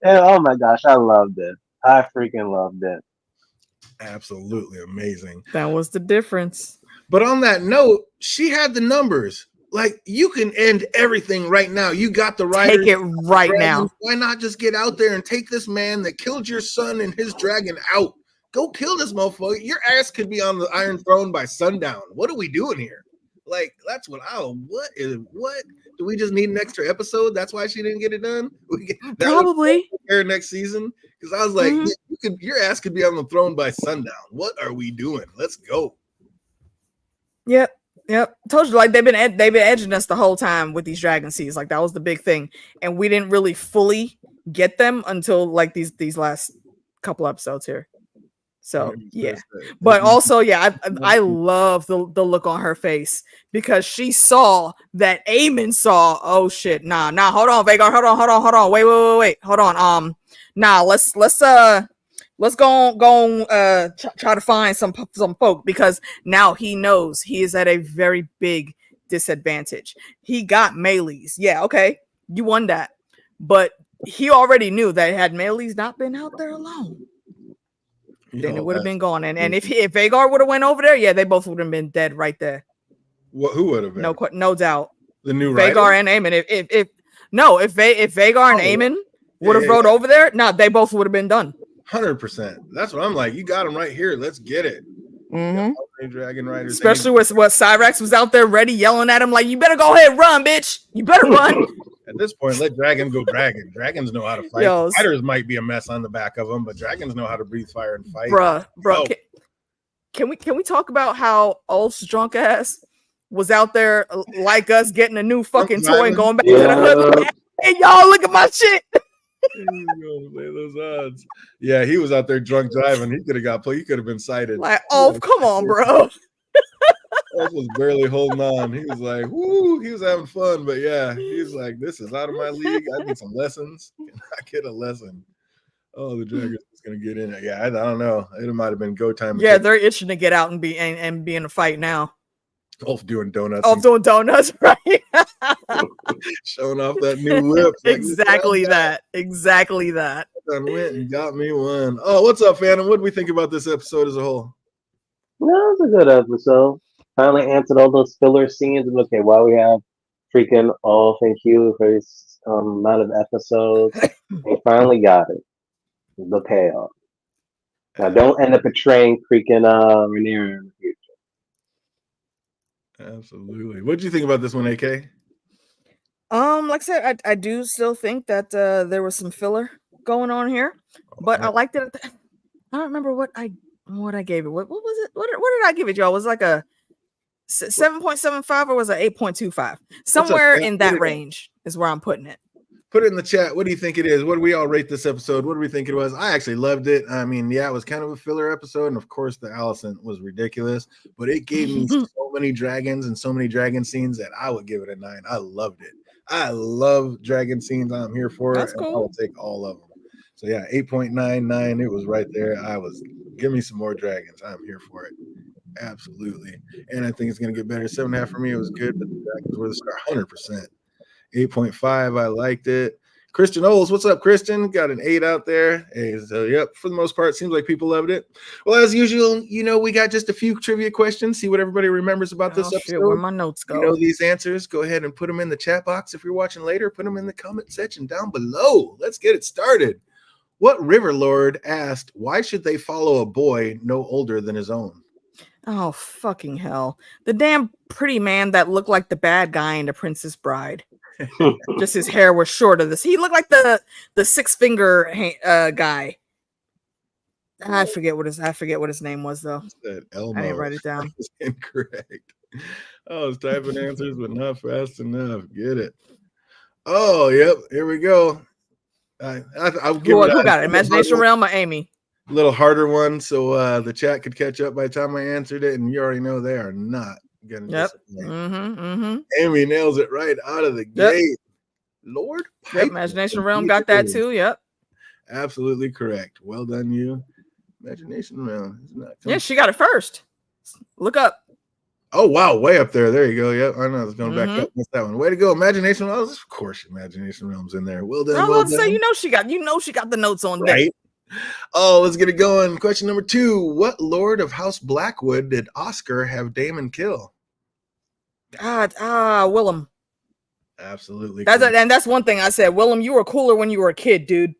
And oh my gosh, I loved it. I freaking loved it. Absolutely amazing. That was the difference. But on that note, she had the numbers. Like, you can end everything right now. You got the riders. Take it right now. Why not just get out there and take this man that killed your son and his dragon out? Go kill this motherfucker. Your ass could be on the Iron Throne by sundown. What are we doing here? Like, that's what what do we just need an extra episode? That's why she didn't get it done. Probably next season, because I was like, your ass could be on the throne by sundown. What are we doing? Let's go. Yep. Told you, like they've been edging us the whole time with these dragon seeds. Like that was the big thing, and we didn't really fully get them until like these last couple episodes here. So yeah, That's the- but also I love the look on her face because she saw that Aemon saw. Oh shit, nah, hold on, Vagar, hold on, wait, hold on. Nah, let's go try to find some folk because now he knows he is at a very big disadvantage. He got Melees, yeah, okay, you won that, but he already knew that had Melees not been out there alone, then it would have been gone. And if Vagar would have went over there, yeah, they both would have been dead right there. Who would have been? No doubt. The new Vagar and Aemon. If Vagar and Aemon would have rode over there, they both would have been done. 100%. That's what I'm like. You got him right here. Let's get it. Mm-hmm. Dragon Riders. Especially with what Cyrax was out there ready, yelling at him like, "You better go ahead and run, bitch. You better run." At this point, let Dragon go dragon. Dragons know how to fight. Fighters might be a mess on the back of them, but dragons know how to breathe fire and fight. Bruh. Can we talk about how Ulf's drunk ass was out there like us getting a new fucking toy and going back to the hood? Like, hey, y'all, look at my shit. Play those odds. Yeah, he was out there drunk driving. He could have got play. He could have been cited. Like, Ulf, come on, bro. Ulf was barely holding on. He was like, woo, he was having fun. But yeah, he's like, this is out of my league. I need some lessons. Can I get a lesson? Oh, the Dragon is gonna get in it. Yeah, I don't know. It might have been go time. Yeah, they're itching to get out and be in a fight now. Ulf doing donuts. Ulf doing donuts, right? Showing off that new whip. Like, exactly that. I went and got me one. Oh, what's up, Phantom? What do we think about this episode as a whole? No, it was a good episode. Finally answered all those filler scenes. And okay, while we have freaking Ulf and Hugh for this amount of episodes, they finally got it. The payoff. Now, don't end up betraying freaking Rhaenyra in the future. Absolutely. What did you think about this one, AK? Like I said, I do still think that there was some filler going on here, but I liked it. I don't remember what I gave it. What was it? What did I give it, y'all? Was it like a 7.75 or was it 8.25? Somewhere in that range is where I'm putting it. Put it in the chat. What do you think it is? What do we all rate this episode? What do we think it was? I actually loved it. I mean, yeah, it was kind of a filler episode. And of course, the Alicent was ridiculous, but it gave me so many dragons and so many dragon scenes that I would give it a 9. I loved it. I love dragon scenes. I'm here for it. Cool. I will take all of them. So yeah, 8.99. It was right there. Give me some more dragons. I'm here for it. Absolutely. And I think it's going to get better. 7.5 for me. It was good, but the dragons were the star 100%. 8.5. I liked it. Christian Oles, what's up, Christian? Got an 8 out there. Hey, so yep, for the most part, seems like people loved it. Well, as usual, we got just a few trivia questions. See what everybody remembers about this episode. Shit, where my notes go? You know these answers. Go ahead and put them in the chat box if you're watching later. Put them in the comment section down below. Let's get it started. What River Lord asked, why should they follow a boy no older than his own? Oh, fucking hell. The damn pretty man that looked like the bad guy in The Princess Bride. Just his hair was short of this. He looked like the 6-finger guy. I forget what his name was though. Elmo. I didn't write it down. Incorrect. I was typing answers, but not fast enough. Get it? Oh, yep. Here we go. I'll give who got it? Imagination Realm or Amy? A little harder one, so the chat could catch up by the time I answered it, and you already know they are not gonna. Yep. Amy nails it right out of the gate. Lord, yep. Imagination Realm got that too. Yep. Absolutely correct. Well done, you. Imagination Realm is not. Yeah, she got it first. Look up. Oh wow, way up there. There you go. Yep, I know. It's going back up. What's that one? Way to go, Imagination Realm. Of course, Imagination Realm's in there. Well done. Well done. Say, she got the notes on there. Right. Oh, let's get it going. Question number 2. What Lord of House Blackwood did Oscar have Daemon kill? Willem. Absolutely. That's one thing I said. Willem, you were cooler when you were a kid, dude.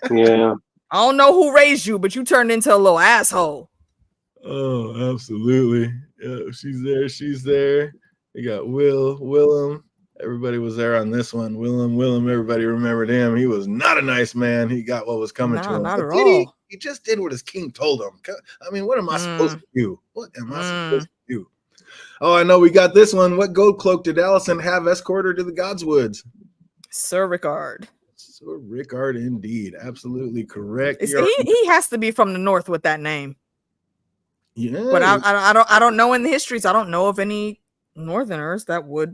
Yeah. I don't know who raised you, but you turned into a little asshole. Oh, absolutely. Yeah, she's there. You got Willem. Everybody was there on this one. Willem, everybody remembered him. He was not a nice man. He got what was coming to him. Not at all. He just did what his king told him. I mean, what am I supposed to do? What am I supposed to do? Oh, I know we got this one. What gold cloak did Alicent have escort her to the Godswoods? Sir Rickard. So Rickard, indeed, absolutely correct. He has to be from the north with that name. Yeah, but I don't know in the histories. I don't know of any Northerners that were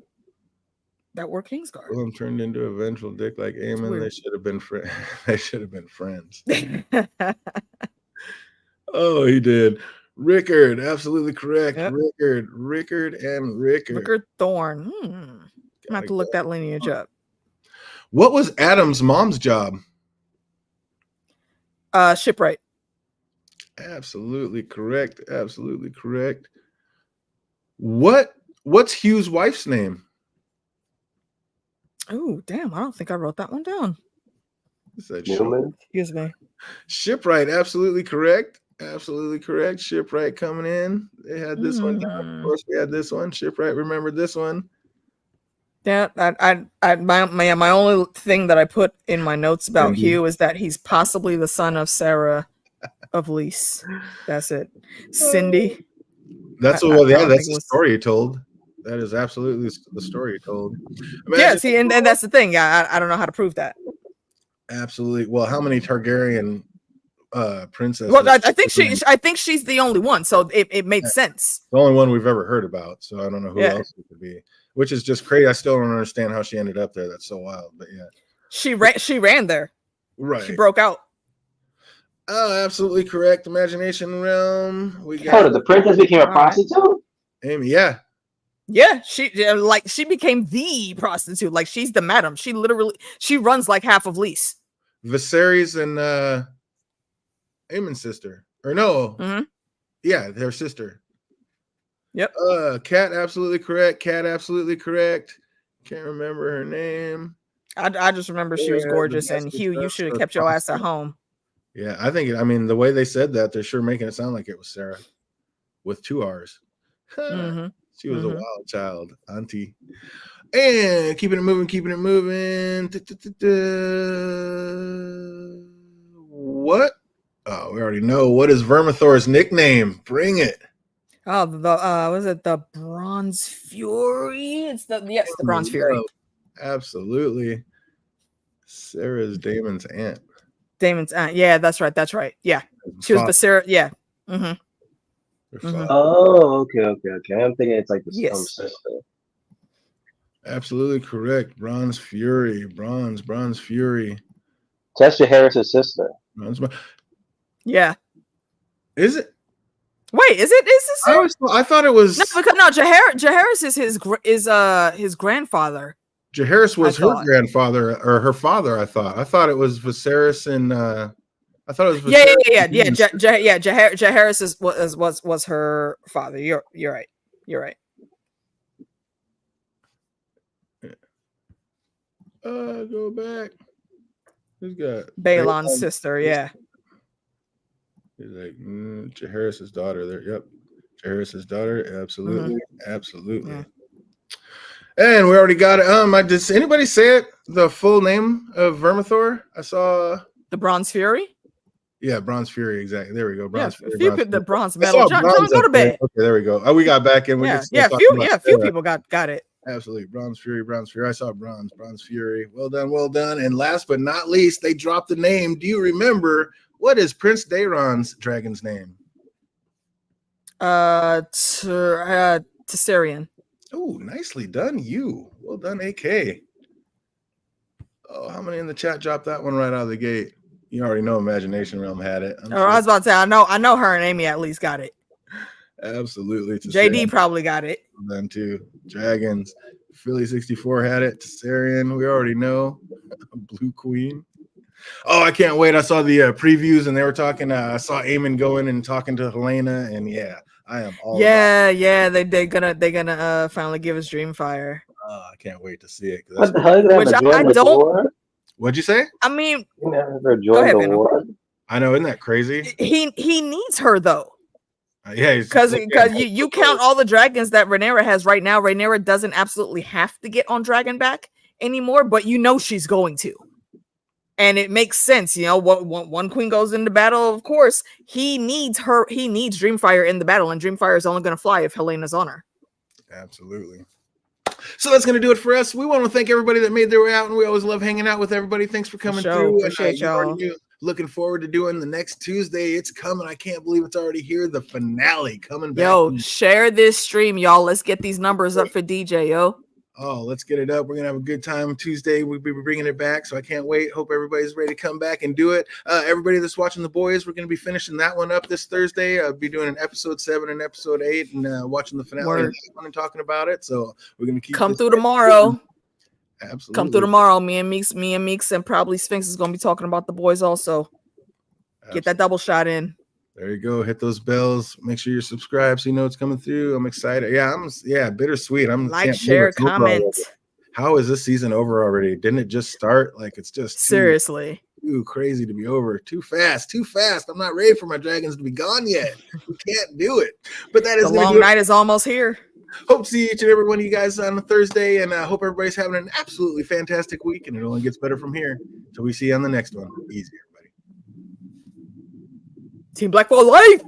Kingsguard. Well, I'm turned into a vengeful dick like Aemon. They should have been friends. They should have been friends. Oh, he did. Rickard, absolutely correct. Yep. Rickard Thorne. I'm gonna have to look that lineage up. What was Adam's mom's job? Shipwright. Absolutely correct. Absolutely correct. What's Hugh's wife's name? Oh, damn. I don't think I wrote that one down. Excuse me. Shipwright, absolutely correct. Absolutely correct. Shipwright coming in. They had this one down. Of course, we had this one. Shipwright remembered this one. Yeah, my only thing that I put in my notes about Hugh is that he's possibly the son of Sarah of Lys. That's it. Cindy. That's the story he told. That is absolutely the story he told. Yeah, see, and that's the thing. Yeah, I don't know how to prove that. Absolutely. Well, how many Targaryen princesses? Well, I think she's the only one, so it made sense. The only one we've ever heard about. So I don't know who else it could be. Which is just crazy. I still don't understand how she ended up there. That's so wild. But yeah, she ran there. Right. She broke out. Oh, absolutely correct. Imagination realm. We got the princess became a prostitute. Amy, yeah. Yeah, she became the prostitute. Like she's the madam. She runs like half of Lys. Viserys and Aemon's sister, or no? Mm-hmm. Yeah, their sister. Yep. Cat, absolutely correct. Cat, absolutely correct. Can't remember her name. I just remember she was gorgeous, and Hugh, you should have kept your ass at home. Yeah, I think. I mean, the way they said that, they're sure making it sound like it was Sarah, with 2 R's. Mm-hmm. She was a wild child, auntie. And keeping it moving. What? Oh, we already know. What is Vermithor's nickname? Bring it. Oh, was it the Bronze Fury? The Bronze Fury. Absolutely. Sarah's Daemon's aunt. Yeah, that's right. Yeah, she was the Sarah. Yeah. Mm-hmm. Oh, okay. I'm thinking it's like the sister. Absolutely correct. Bronze Fury. Bronze Fury. That's Jaehaerys' sister. Yeah. Is it? Wait, is it? Is this? I thought it was. No, because Jaehaerys is his grandfather. Jaehaerys was her grandfather or her father. I thought it was Viserys and. I thought it was. Yeah. Jaehaerys was her father. You're right. Go back. Who's got Balon's sister? Yeah. He's like Jaehaerys' daughter. There. Yep. Jaehaerys' daughter. Absolutely. Yeah. And we already got it. Did anybody say it? The full name of Vermithor? I saw the Bronze Fury. Yeah, Bronze Fury. Exactly. There we go. Bronze Fury. If you put the bronze medal, John, go to bed. Okay, there we go. We got back in. Few people got it. Absolutely. Bronze Fury. I saw Bronze Fury. Well done. And last but not least, they dropped the name. Do you remember what is Prince Daeron's dragon's name? Tessarion. Oh, nicely done, you. Well done, AK. Oh, how many in the chat dropped that one right out of the gate? You already know Imagination Realm had it. I was about to say, I know her and Amy at least got it. Absolutely. JD probably got it. Them too. Dragons. Philly 64 had it. Tessarion, we already know. Blue Queen. Oh, I can't wait. I saw the previews and they were talking. I saw Aemon going and talking to Helena, and yeah, I am all. Yeah. They're gonna finally give us Dreamfire. I can't wait to see it. What the hell is that? Which I don't. What'd you say? I mean, you never joined the war. I know, isn't that crazy? He needs her though. Yeah, because you count all the dragons that Rhaenyra has right now. Rhaenyra doesn't absolutely have to get on Dragonback anymore, but she's going to. And it makes sense, one queen goes into battle, of course, he needs Dreamfire in the battle, and Dreamfire is only going to fly if Helena's on her. Absolutely. So that's going to do it for us. We want to thank everybody that made their way out, and we always love hanging out with everybody. Thanks for coming through. Appreciate y'all. Looking forward to doing the next Tuesday. It's coming. I can't believe it's already here. The finale coming back. Yo, share this stream, y'all. Let's get these numbers up for DJ, yo. Oh, let's get it up. We're going to have a good time Tuesday. We'll be bringing it back, so I can't wait. Hope everybody's ready to come back and do it. Everybody that's watching The Boys, we're going to be finishing that one up this Thursday. I'll be doing an episode 7 and episode 8 and watching the finale and talking about it. So we're going to keep come through tomorrow. Absolutely. Come through tomorrow. Me and Meeks and probably Sphinx is going to be talking about The Boys also. Get that double shot in. There you go. Hit those bells. Make sure you're subscribed so you know it's coming through. I'm excited. Yeah, bittersweet. Like, share, comment. How is this season over already? Didn't it just start? Like, it's just seriously too crazy to be over. Too fast. I'm not ready for my dragons to be gone yet. We can't do it. But that is the long night is almost here. Hope to see each and every one of you guys on a Thursday, and I hope everybody's having an absolutely fantastic week, and it only gets better from here. Till we see you on the next one. Easy, everybody. Team Black for life.